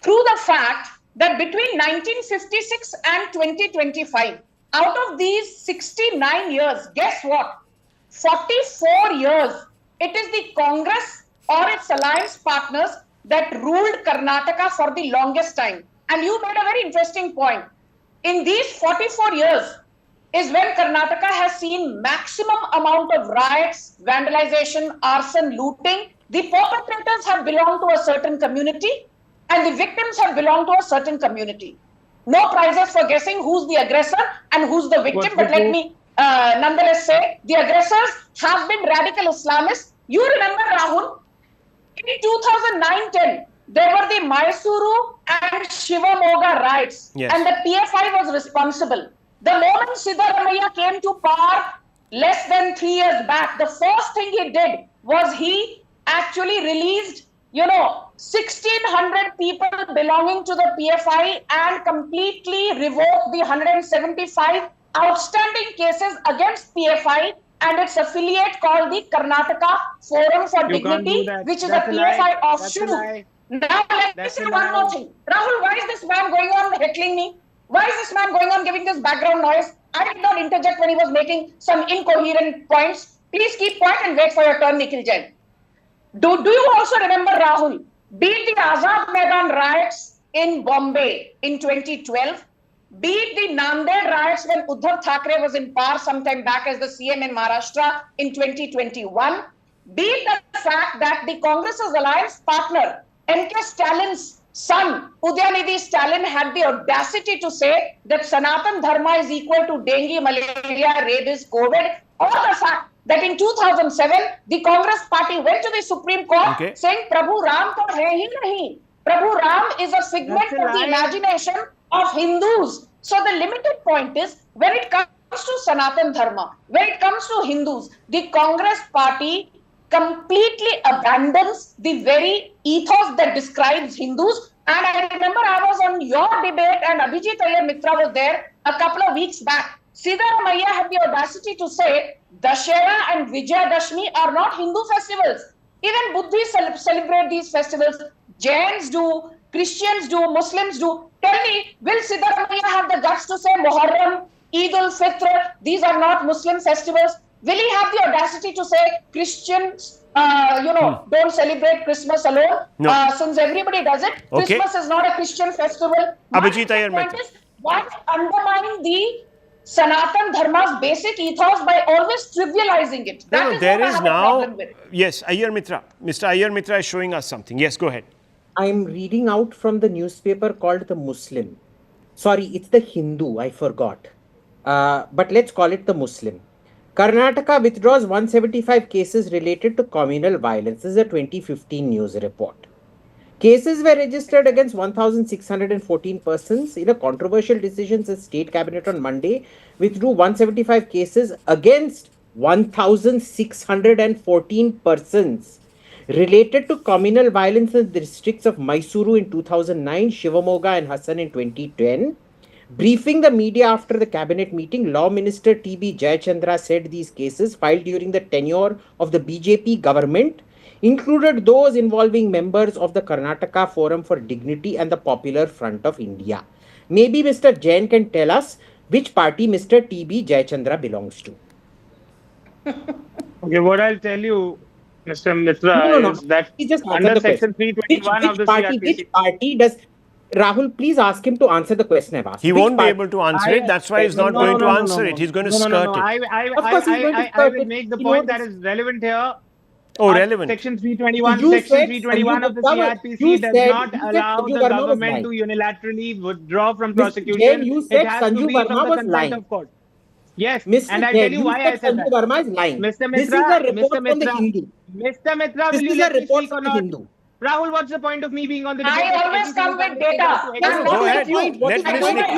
through the fact that between 1956 and 2025, out of these 69 years, guess what? 44 years, it is the Congress or its alliance partners that ruled Karnataka for the longest time. And you made a very interesting point. In these 44 years is when Karnataka has seen maximum amount of riots, vandalization, arson, looting. The perpetrators have belonged to a certain community and the victims have belonged to a certain community. No prizes for guessing who's the aggressor and who's the victim, but let me nonetheless say the aggressors have been radical Islamists. You remember, Rahul, in 2009-10, there were the Mysuru and Shivamoga riots, Yes. and the PFI was responsible. The moment Siddaramaiah came to power less than 3 years back, the first thing he did was he actually released, 1,600 people belonging to the PFI and completely revoked the 175 outstanding cases against PFI and its affiliate called the Karnataka Forum for You can't Dignity, do that. which is That's a a lie. PFI That's a offshoot. lie. Now let me That's say a one more lie. thing. Rahul, why is this man going on heckling me? Why is this man going on giving this background noise? I did not interject when he was making some incoherent points. Please keep quiet and wait for your turn, Nikhil Jain. Do you also remember, Rahul, be it the Azad Maidan riots in Bombay in 2012, be it the Nanded riots when Uddhav Thackeray was in power sometime back as the CM in Maharashtra in 2021, be it the fact that the Congress's alliance partner, M.K. Stalin's son, Udyanidhi Stalin, had the audacity to say that Sanatan Dharma is equal to dengue, malaria, rabies, COVID, or the fact that in 2007, the Congress party went to the Supreme Court saying, Prabhu Ram to hai hi nahi. Prabhu Ram is a figment of the imagination of Hindus. So the limited point is, when it comes to Sanatan Dharma, when it comes to Hindus, the Congress party completely abandons the very ethos that describes Hindus. And I remember I was on your debate and Abhijit Iyer Mitra was there a couple of weeks back. Siddaramaiah had the audacity to say Dashera and Vijayadashmi are not Hindu festivals. Even Buddhists celebrate these festivals. Jains do, Christians do, Muslims do. Tell me, will Siddaramaiah have the guts to say Muharram, Eid al-Fitr, these are not Muslim festivals? Will he have the audacity to say Christians, don't celebrate Christmas alone? No. Since everybody does it, Okay. Christmas is not a Christian festival. Abhijit Iyer My point Mitra. is, why undermining the Sanatan Dharma's basic ethos by always trivializing it? That No, is there what I is have a now. problem with. Yes, Iyer Mitra. Mr. Iyer Mitra is showing us something. Yes, go ahead. I'm reading out from the newspaper called The Muslim. Sorry, it's the Hindu, I forgot. But let's call it the Muslim. Karnataka withdraws 175 cases related to communal violence. This is a 2015 news report. Cases were registered against 1,614 persons. In a controversial decision, the state cabinet on Monday withdrew 175 cases against 1,614 persons related to communal violence in the districts of Mysuru in 2009, Shivamoga and Hassan in 2010. Briefing the media after the cabinet meeting, Law Minister T.B. Jayachandra said these cases filed during the tenure of the BJP government included those involving members of the Karnataka Forum for Dignity and the Popular Front of India. Maybe Mr. Jain can tell us which party Mr. T.B. Jayachandra belongs to. Okay, what I'll tell you, Mr. Mitra, No. is that He just under answered the Section question. 321 of the CRPC. Which party does... Rahul, please ask him to answer the question I've asked. He Which won't be party- able to answer it. That's why he's not going to answer it. He's going to skirt it. Of course he's going to I skirt will it. make the He point knows. that is relevant here. Oh, relevant. Section 321, You Section said 321 of the Sanju CRPC does said- not you said allow Sanju the Verma was government lying. to unilaterally withdraw from Mr. prosecution. Jain, you said It has to Sanju be Verma from the was consent lying. of court. Yes, Mr. and I'll Jain, tell you why I said said Sanju that. Verma is lying. Mr. This is Mitra, a report Mr. from the Mitra, Hindu. Mr. Mitra, This will you is a let me report speak or from the not? Hindu. Rahul, what's the point of me being on the debate? I always come with data. Yes, No, what go is ahead. the point? What Let is the point? Mr. Show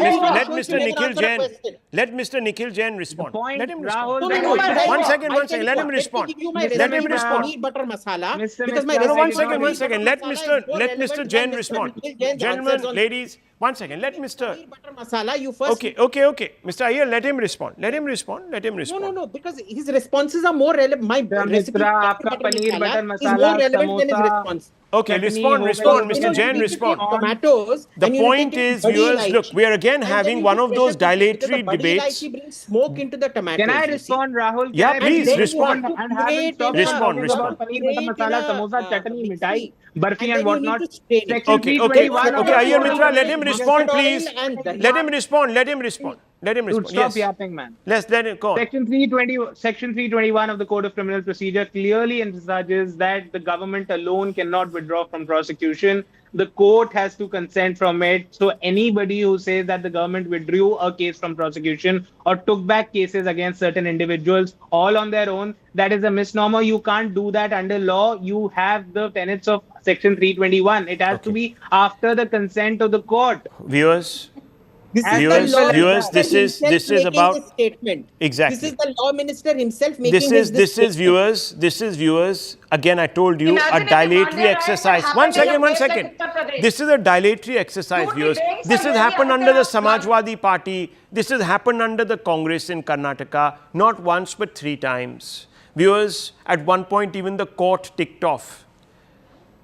Mr. him Nikhil answer a Jain. question. Let Mr. Nikhil Jain respond. point, Let him Rahul, respond. that No, is- One second. I'll tell you Let what. him respond. Let me give you my Mr. Let him recipe for respond. paneer butter masala. Mr. Because my Mitra, No, recipe one for second. paneer butter Let masala is Mr. more Let relevant Mr. than Jain Mr. respond. Nikhil Jain's Gentlemen, answers on ladies, one second. Let Mr. paneer butter masala. You first. Okay. Mr. Iyer, let him respond. Let him respond. No. Because his responses are more relevant. My Mr. recipe Mitra, for आपका paneer butter is more masala, relevant than his samosa, response. Okay, Chutney respond. ho Respond. gayi, Mr. Jain, You respond. take tomatoes. The and you point take is, badi viewers, elaichi. look, we are again And then having you one use of those pressure cooker, because dilatory the badi debates. elaichi brings smoke into the tomatoes. Can I you see. respond, Rahul? Can Yeah, I please, then you respond. want to And haven't create stopped in a- Respond, talking respond. about paneer butter create in masala, a, samosa, chutney, mixie, mithai, barfi and and then you need whatnot. to strain it. Section Okay. 321 of Okay, the Iyer Mitra, CRPC let him respond, please. And Let him respond. Let him Dude, respond. stop Yes. yapping, man. Let's let it go. Section 321 of the Code of Criminal Procedure clearly envisages that the government alone cannot withdraw from prosecution. The court has to consent from it. So anybody who says that the government withdrew a case from prosecution or took back cases against certain individuals all on their own, that is a misnomer. You can't do that under law. You have the tenets of Section 321. It has to be after the consent of the court. Viewers, This And is the law viewers, minister this is himself making about- this statement. Exactly. This is the law minister himself making this is statement. this is viewers. Again, I told you, Imagine a if the dilatory Pandya riots had exercise. happened One in a second, one place like second. Uttar Pradesh. This is a dilatory exercise, You would be viewers. doing This some has happened Yogi under the Adityanath Samajwadi Party. This has happened under the Congress in Karnataka, not once but 3 times. Viewers, at one point, even the court ticked off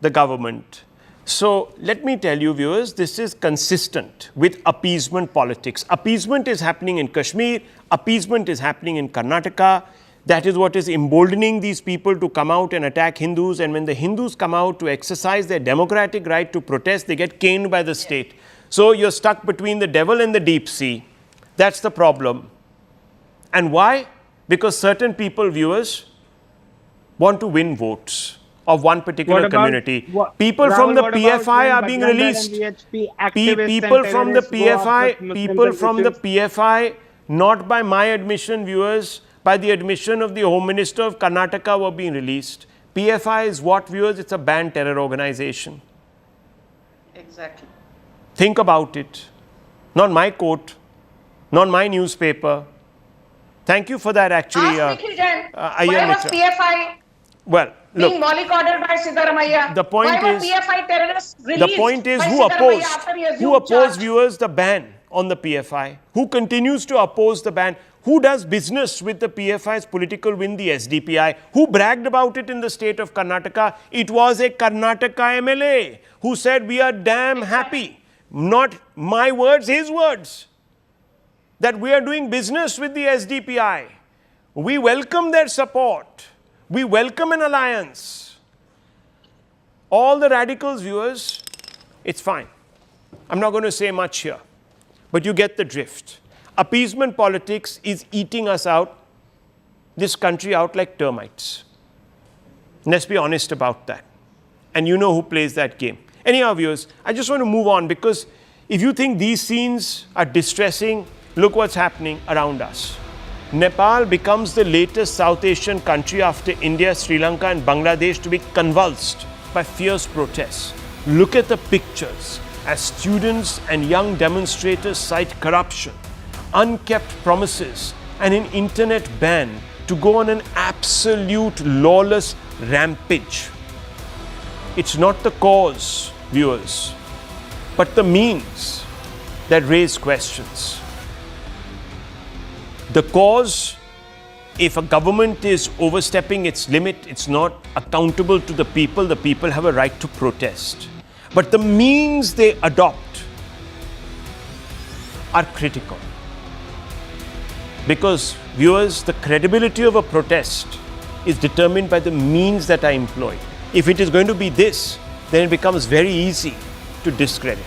the government. So let me tell you, viewers, this is consistent with appeasement politics. Appeasement is happening in Kashmir, appeasement is happening in Karnataka. That is what is emboldening these people to come out and attack Hindus. And when the Hindus come out to exercise their democratic right to protest, they get caned by the state. So you're stuck between the devil and the deep sea. That's the problem. And why? Because certain people, viewers, want to win votes of one particular community. People from the PFI are being released. People from the PFI, not by my admission, viewers, by the admission of the Home Minister of Karnataka, were being released. PFI is what, viewers? It's a banned terror organization. Exactly. Think about it. Not my quote, not my newspaper. Thank you for that, actually. Ask Nikhil Jain, Ayya why was Mitra. PFI Well, look. being mollycoddled by Siddaramaiah? The point why is- were PFI terrorists released The point is, by who Siddaramaiah after he assumed opposed, charge? viewers, the ban on the PFI? Who continues to oppose the ban? Who does business with the PFI's political wing, the SDPI? Who bragged about it in the state of Karnataka? It was a Karnataka MLA who said, we are damn happy. Not my words, his words. That we are doing business with the SDPI. We welcome their support. We welcome an alliance. All the radicals, viewers, it's fine. I'm not going to say much here, but you get the drift. Appeasement politics is eating us out, this country out like termites. Let's be honest about that. And you know who plays that game. Anyhow, viewers, I just want to move on, because if you think these scenes are distressing, look what's happening around us. Nepal becomes the latest South Asian country after India, Sri Lanka and Bangladesh to be convulsed by fierce protests. Look at the pictures as students and young demonstrators cite corruption, unkept promises and an internet ban to go on an absolute lawless rampage. It's not the cause, viewers, but the means that raise questions. The cause, if a government is overstepping its limit, it's not accountable to the people have a right to protest. But the means they adopt are critical. Because, viewers, the credibility of a protest is determined by the means that are employed. If it is going to be this, then it becomes very easy to discredit.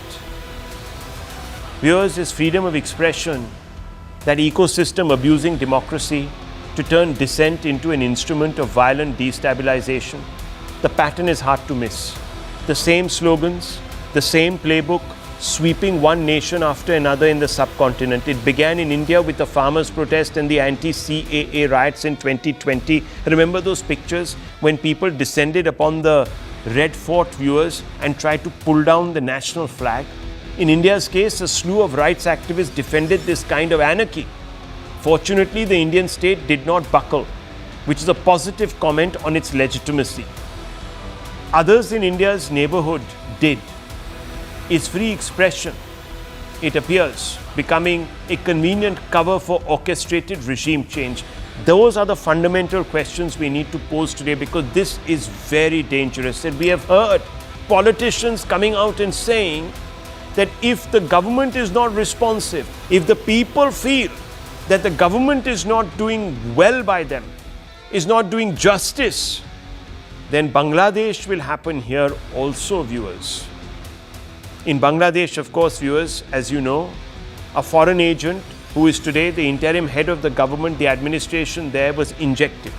Viewers, is freedom of expression, that ecosystem abusing democracy to turn dissent into an instrument of violent destabilization? The pattern is hard to miss. The same slogans, the same playbook, sweeping one nation after another in the subcontinent. It began in India with the farmers' protest and the anti-CAA riots in 2020. Remember those pictures when people descended upon the Red Fort, viewers, and tried to pull down the national flag? In India's case, a slew of rights activists defended this kind of anarchy. Fortunately, the Indian state did not buckle, which is a positive comment on its legitimacy. Others in India's neighborhood did. Is free expression, it appears, becoming a convenient cover for orchestrated regime change? Those are the fundamental questions we need to pose today, because this is very dangerous. And we have heard politicians coming out and saying that if the government is not responsive, if the people feel that the government is not doing well by them, is not doing justice, then Bangladesh will happen here also, viewers. In Bangladesh, of course, viewers, as you know, a foreign agent who is today the interim head of the government, the administration there was injected.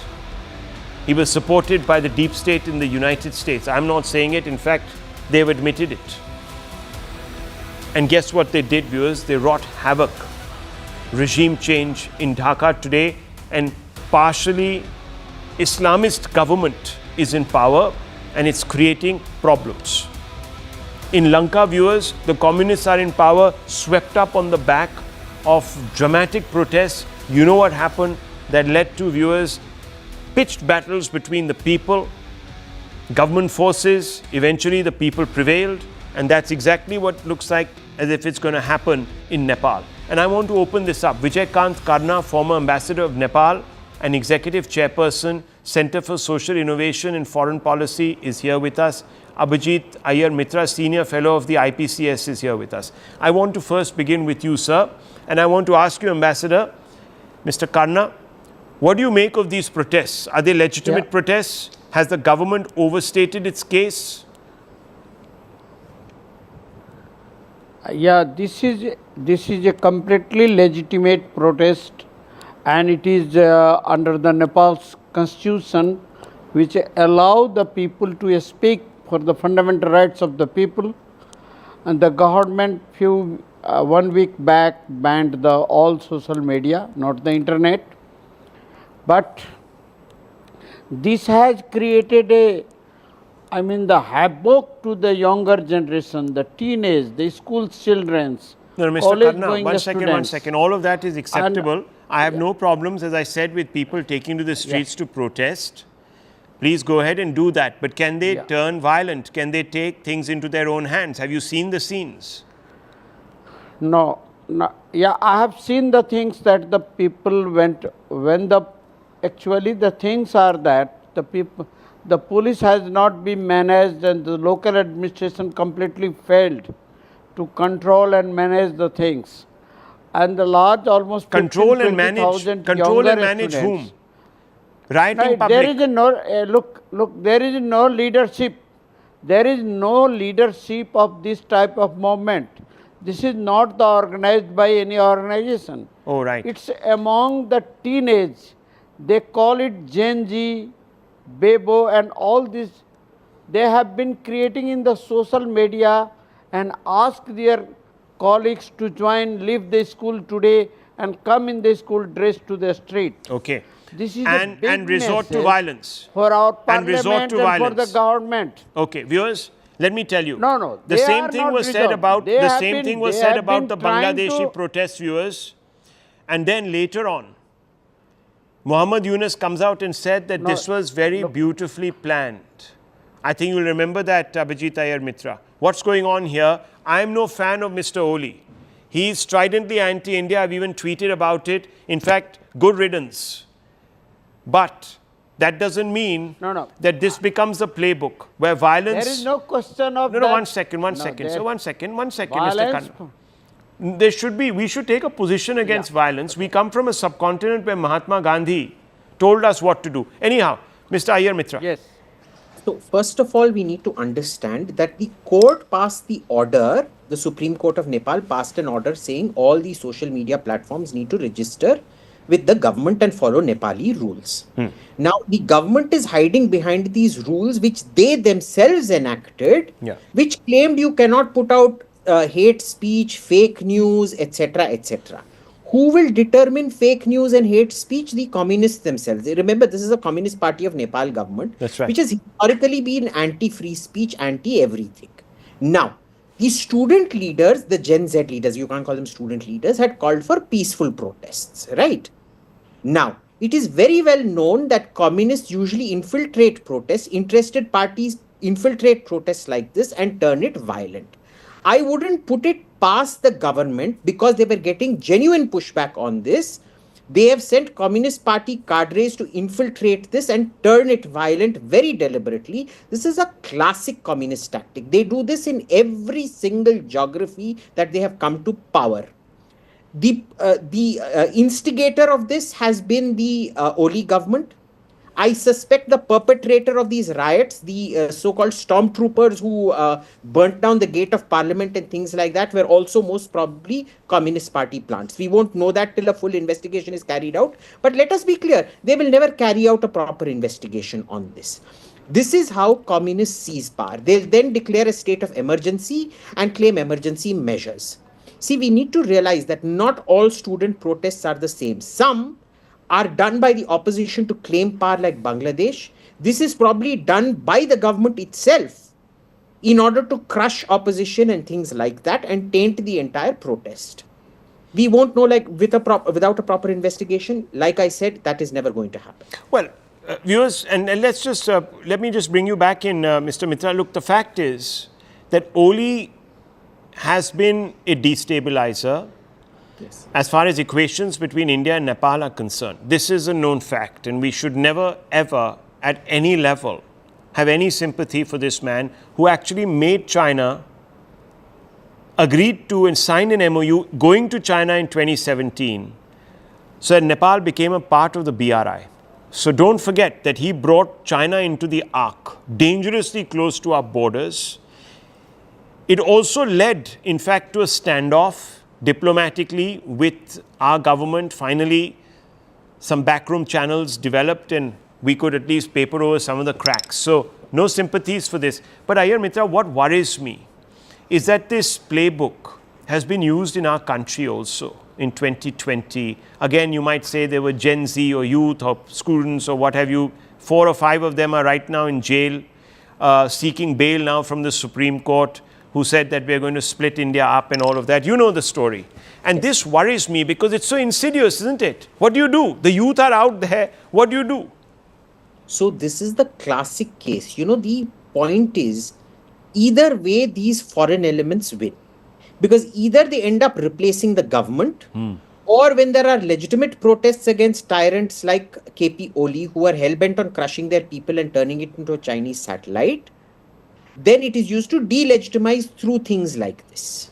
He was supported by the deep state in the United States. I'm not saying it, in fact, they've admitted it. And guess what they did, viewers? They wrought havoc. Regime change in Dhaka today, and partially Islamist government is in power and it's creating problems. In Lanka, viewers, the communists are in power, swept up on the back of dramatic protests. You know what happened? That led to, viewers, pitched battles between the people, government forces. Eventually the people prevailed, and that's exactly what looks like as if it's going to happen in Nepal. And I want to open this up. Vijay-Kant Karna, former ambassador of Nepal and executive chairperson, Center for Social Innovation and Foreign Policy, is here with us. Abhijit Iyer Mitra, senior fellow of the IPCS, is here with us. I want to first begin with you, sir, and I want to ask you, Ambassador, Mr. Karna, what do you make of these protests? Are they legitimate protests? Has the government overstated its case? Yeah, this is a completely legitimate protest, and it is under the Nepal's constitution, which allow the people to speak for the fundamental rights of the people. And the government 1 week back banned all social media, not the internet. But this has created the havoc to the younger generation, the teenage, the school children. No, Mr. Karna, one second. All of that is acceptable. I have no problems, as I said, with people taking to the streets to protest. Please go ahead and do that. But can they turn violent? Can they take things into their own hands? Have you seen the scenes? No. Yeah, I have seen the things that the people went when actually the things are that the police has not been managed, and the local administration completely failed to control and manage the things. And the large, almost control and manage whom? Rioting public. There is look. There is no leadership. There is no leadership of this type of movement. This is not organized by any organization. Oh, right. It's among the teenage. They call it Gen Z, Bebo, and all this. They have been creating in the social media and ask their colleagues to join, leave the school today and come in the school dressed to the street. Okay. This is and resort to violence. For our parliament and resort to violence. For the government. Okay, viewers, let me tell you. No. The same thing was said about the Bangladeshi protest, viewers. And then later on, Muhammad Yunus comes out and said that this was very beautifully planned. I think you'll remember that, Abhijit Iyer Mitra. What's going on here? I'm no fan of Mr. Oli. He's stridently anti-India. I've even tweeted about it. In fact, good riddance. But that doesn't mean that this becomes a playbook where violence... There is no question of that. One second. So one second, Mr. Khan. We should take a position against violence. We come from a subcontinent where Mahatma Gandhi told us what to do. Anyhow, Mr. Iyer Mitra. Yes. So first of all, we need to understand that the court passed the order, the Supreme Court of Nepal passed an order saying all the social media platforms need to register with the government and follow Nepali rules. Now, the government is hiding behind these rules which they themselves enacted, which claimed you cannot put out hate speech, fake news, etc., etc. Who will determine fake news and hate speech? The communists themselves. Remember, this is a Communist Party of Nepal government, which has historically been anti-free speech, anti-everything. Now, the student leaders, the Gen Z leaders, you can't call them student leaders, had called for peaceful protests, right? Now, it is very well known that communists usually infiltrate protests, interested parties infiltrate protests like this and turn it violent. I wouldn't put it past the government because they were getting genuine pushback on this. They have sent Communist Party cadres to infiltrate this and turn it violent very deliberately. This is a classic communist tactic. They do this in every single geography that they have come to power. The instigator of this has been the Oli government. I suspect the perpetrator of these riots, the so-called stormtroopers who burnt down the gate of parliament and things like that, were also most probably Communist Party plants. We won't know that till a full investigation is carried out. But let us be clear, they will never carry out a proper investigation on this. This is how communists seize power. They'll then declare a state of emergency and claim emergency measures. See, we need to realize that not all student protests are the same. Some are done by the opposition to claim power, like Bangladesh. This is probably done by the government itself in order to crush opposition and things like that and taint the entire protest. We won't know, like, without a proper investigation. Like I said, that is never going to happen. Well, viewers, and let's just, let me just bring you back in, Mr. Mitra. Look, the fact is that Oli has been a destabilizer. Yes. As far as equations between India and Nepal are concerned. This is a known fact, and we should never, ever, at any level, have any sympathy for this man who actually made China, agreed to and signed an MOU going to China in 2017, so that Nepal became a part of the BRI. So don't forget that he brought China into the arc, dangerously close to our borders. It also led, in fact, to a standoff diplomatically with our government. Finally, some backroom channels developed and we could at least paper over some of the cracks. So no sympathies for this. But Iyer Mitra, what worries me is that this playbook has been used in our country also in 2020. Again, you might say they were Gen Z or youth or students or what have you. 4 or 5 of them are right now in jail, seeking bail now from the Supreme Court, who said that we're going to split India up and all of that. You know the story. And this worries me because it's so insidious, isn't it? What do you do? The youth are out there. What do you do? So this is the classic case. The point is, either way, these foreign elements win. Because either they end up replacing the government, or when there are legitimate protests against tyrants like KP Oli, who are hell-bent on crushing their people and turning it into a Chinese satellite, then it is used to delegitimize through things like this.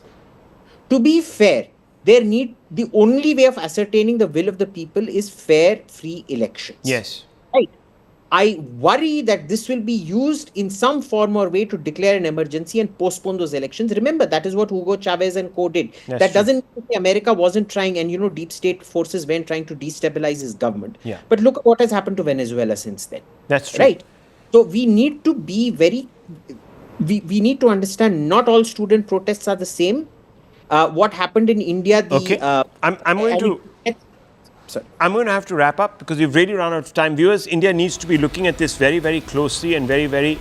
To be fair, the only way of ascertaining the will of the people is fair, free elections. Yes. Right. I worry that this will be used in some form or way to declare an emergency and postpone those elections. Remember, that is what Hugo Chavez and co did. That doesn't mean America wasn't trying, and deep state forces weren't trying to destabilize his government. Yeah. But look at what has happened to Venezuela since then. That's true. Right. So we need to be we need to understand not all student protests are the same. What happened in India, I'm going to have to wrap up because we've really run out of time. Viewers, India needs to be looking at this very, very closely and very, very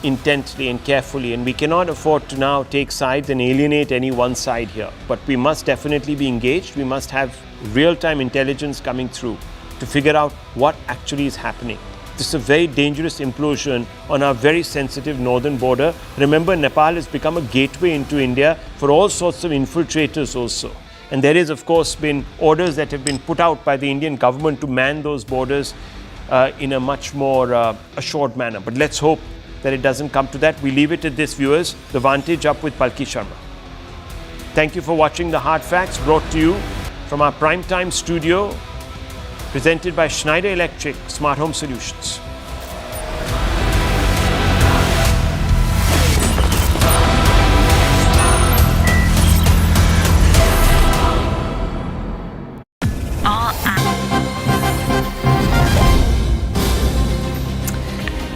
intently and carefully. And we cannot afford to now take sides and alienate any one side here. But we must definitely be engaged. We must have real-time intelligence coming through to figure out what actually is happening. This is a very dangerous implosion on our very sensitive northern border. Remember, Nepal has become a gateway into India for all sorts of infiltrators also. And there is, of course, been orders that have been put out by the Indian government to man those borders in a much more assured manner. But let's hope that it doesn't come to that. We leave it at this, viewers. The Vantage up with Palki Sharma. Thank you for watching The Hard Facts, brought to you from our primetime studio, presented by Schneider Electric Smart Home Solutions.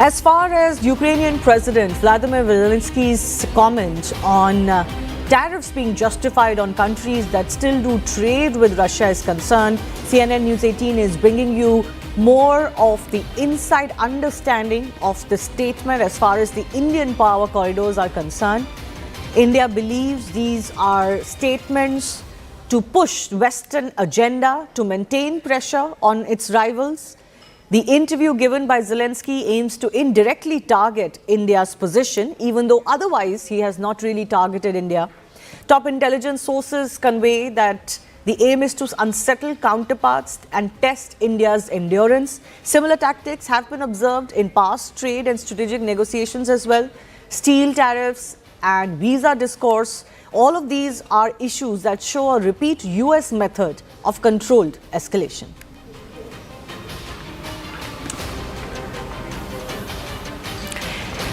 As far as Ukrainian President Vladimir Zelensky's comment on tariffs being justified on countries that still do trade with Russia is concerned, CNN News 18 is bringing you more of the inside understanding of the statement as far as the Indian power corridors are concerned. India believes these are statements to push Western agenda to maintain pressure on its rivals. The interview given by Zelensky aims to indirectly target India's position, even though otherwise he has not really targeted India. Top intelligence sources convey that the aim is to unsettle counterparts and test India's endurance. Similar tactics have been observed in past trade and strategic negotiations as well. Steel tariffs and visa discourse, all of these are issues that show a repeat US method of controlled escalation.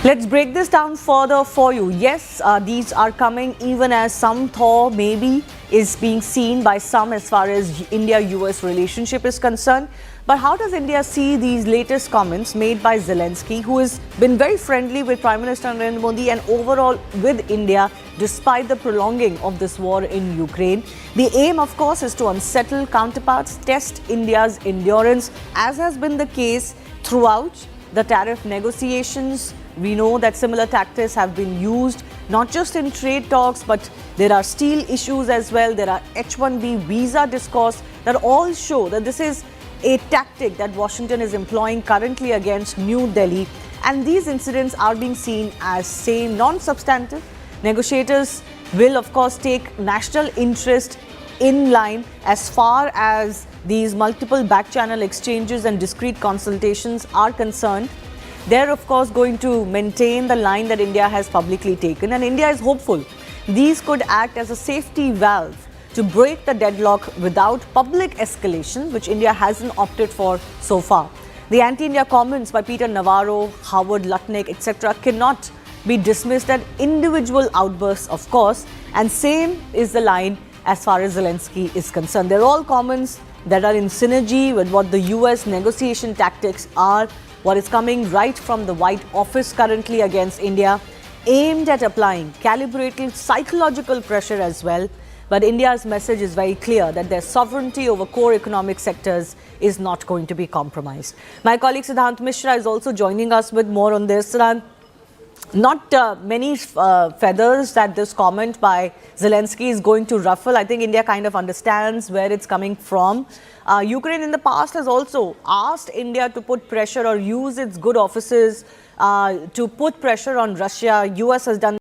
Let's break this down further for you. Yes, these are coming even as some thaw maybe is being seen by some as far as India-US relationship is concerned. But how does India see these latest comments made by Zelensky, who has been very friendly with Prime Minister Narendra Modi and overall with India despite the prolonging of this war in Ukraine? The aim, of course, is to unsettle counterparts, test India's endurance, as has been the case throughout the tariff negotiations. We know that similar tactics have been used not just in trade talks, but there are steel issues as well. There are H-1B visa discourse that all show that this is a tactic that Washington is employing currently against New Delhi. And these incidents are being seen as, say, non-substantive. Negotiators will, of course, take national interest in line as far as these multiple back-channel exchanges and discrete consultations are concerned. They're, of course, going to maintain the line that India has publicly taken, and India is hopeful these could act as a safety valve to break the deadlock without public escalation, which India hasn't opted for so far. The anti-India comments by Peter Navarro, Howard Lutnick, etc. cannot be dismissed as individual outbursts, of course, and same is the line as far as Zelensky is concerned. They're all comments that are in synergy with what the US negotiation tactics are, what is coming right from the White Office currently against India, aimed at applying calibrated psychological pressure as well. But India's message is very clear that their sovereignty over core economic sectors is not going to be compromised. My colleague Siddhant Mishra is also joining us with more on this. Siddhant, not many feathers that this comment by Zelensky is going to ruffle. I think India kind of understands where it's coming from. Ukraine in the past has also asked India to put pressure or use its good offices to put pressure on Russia. US has done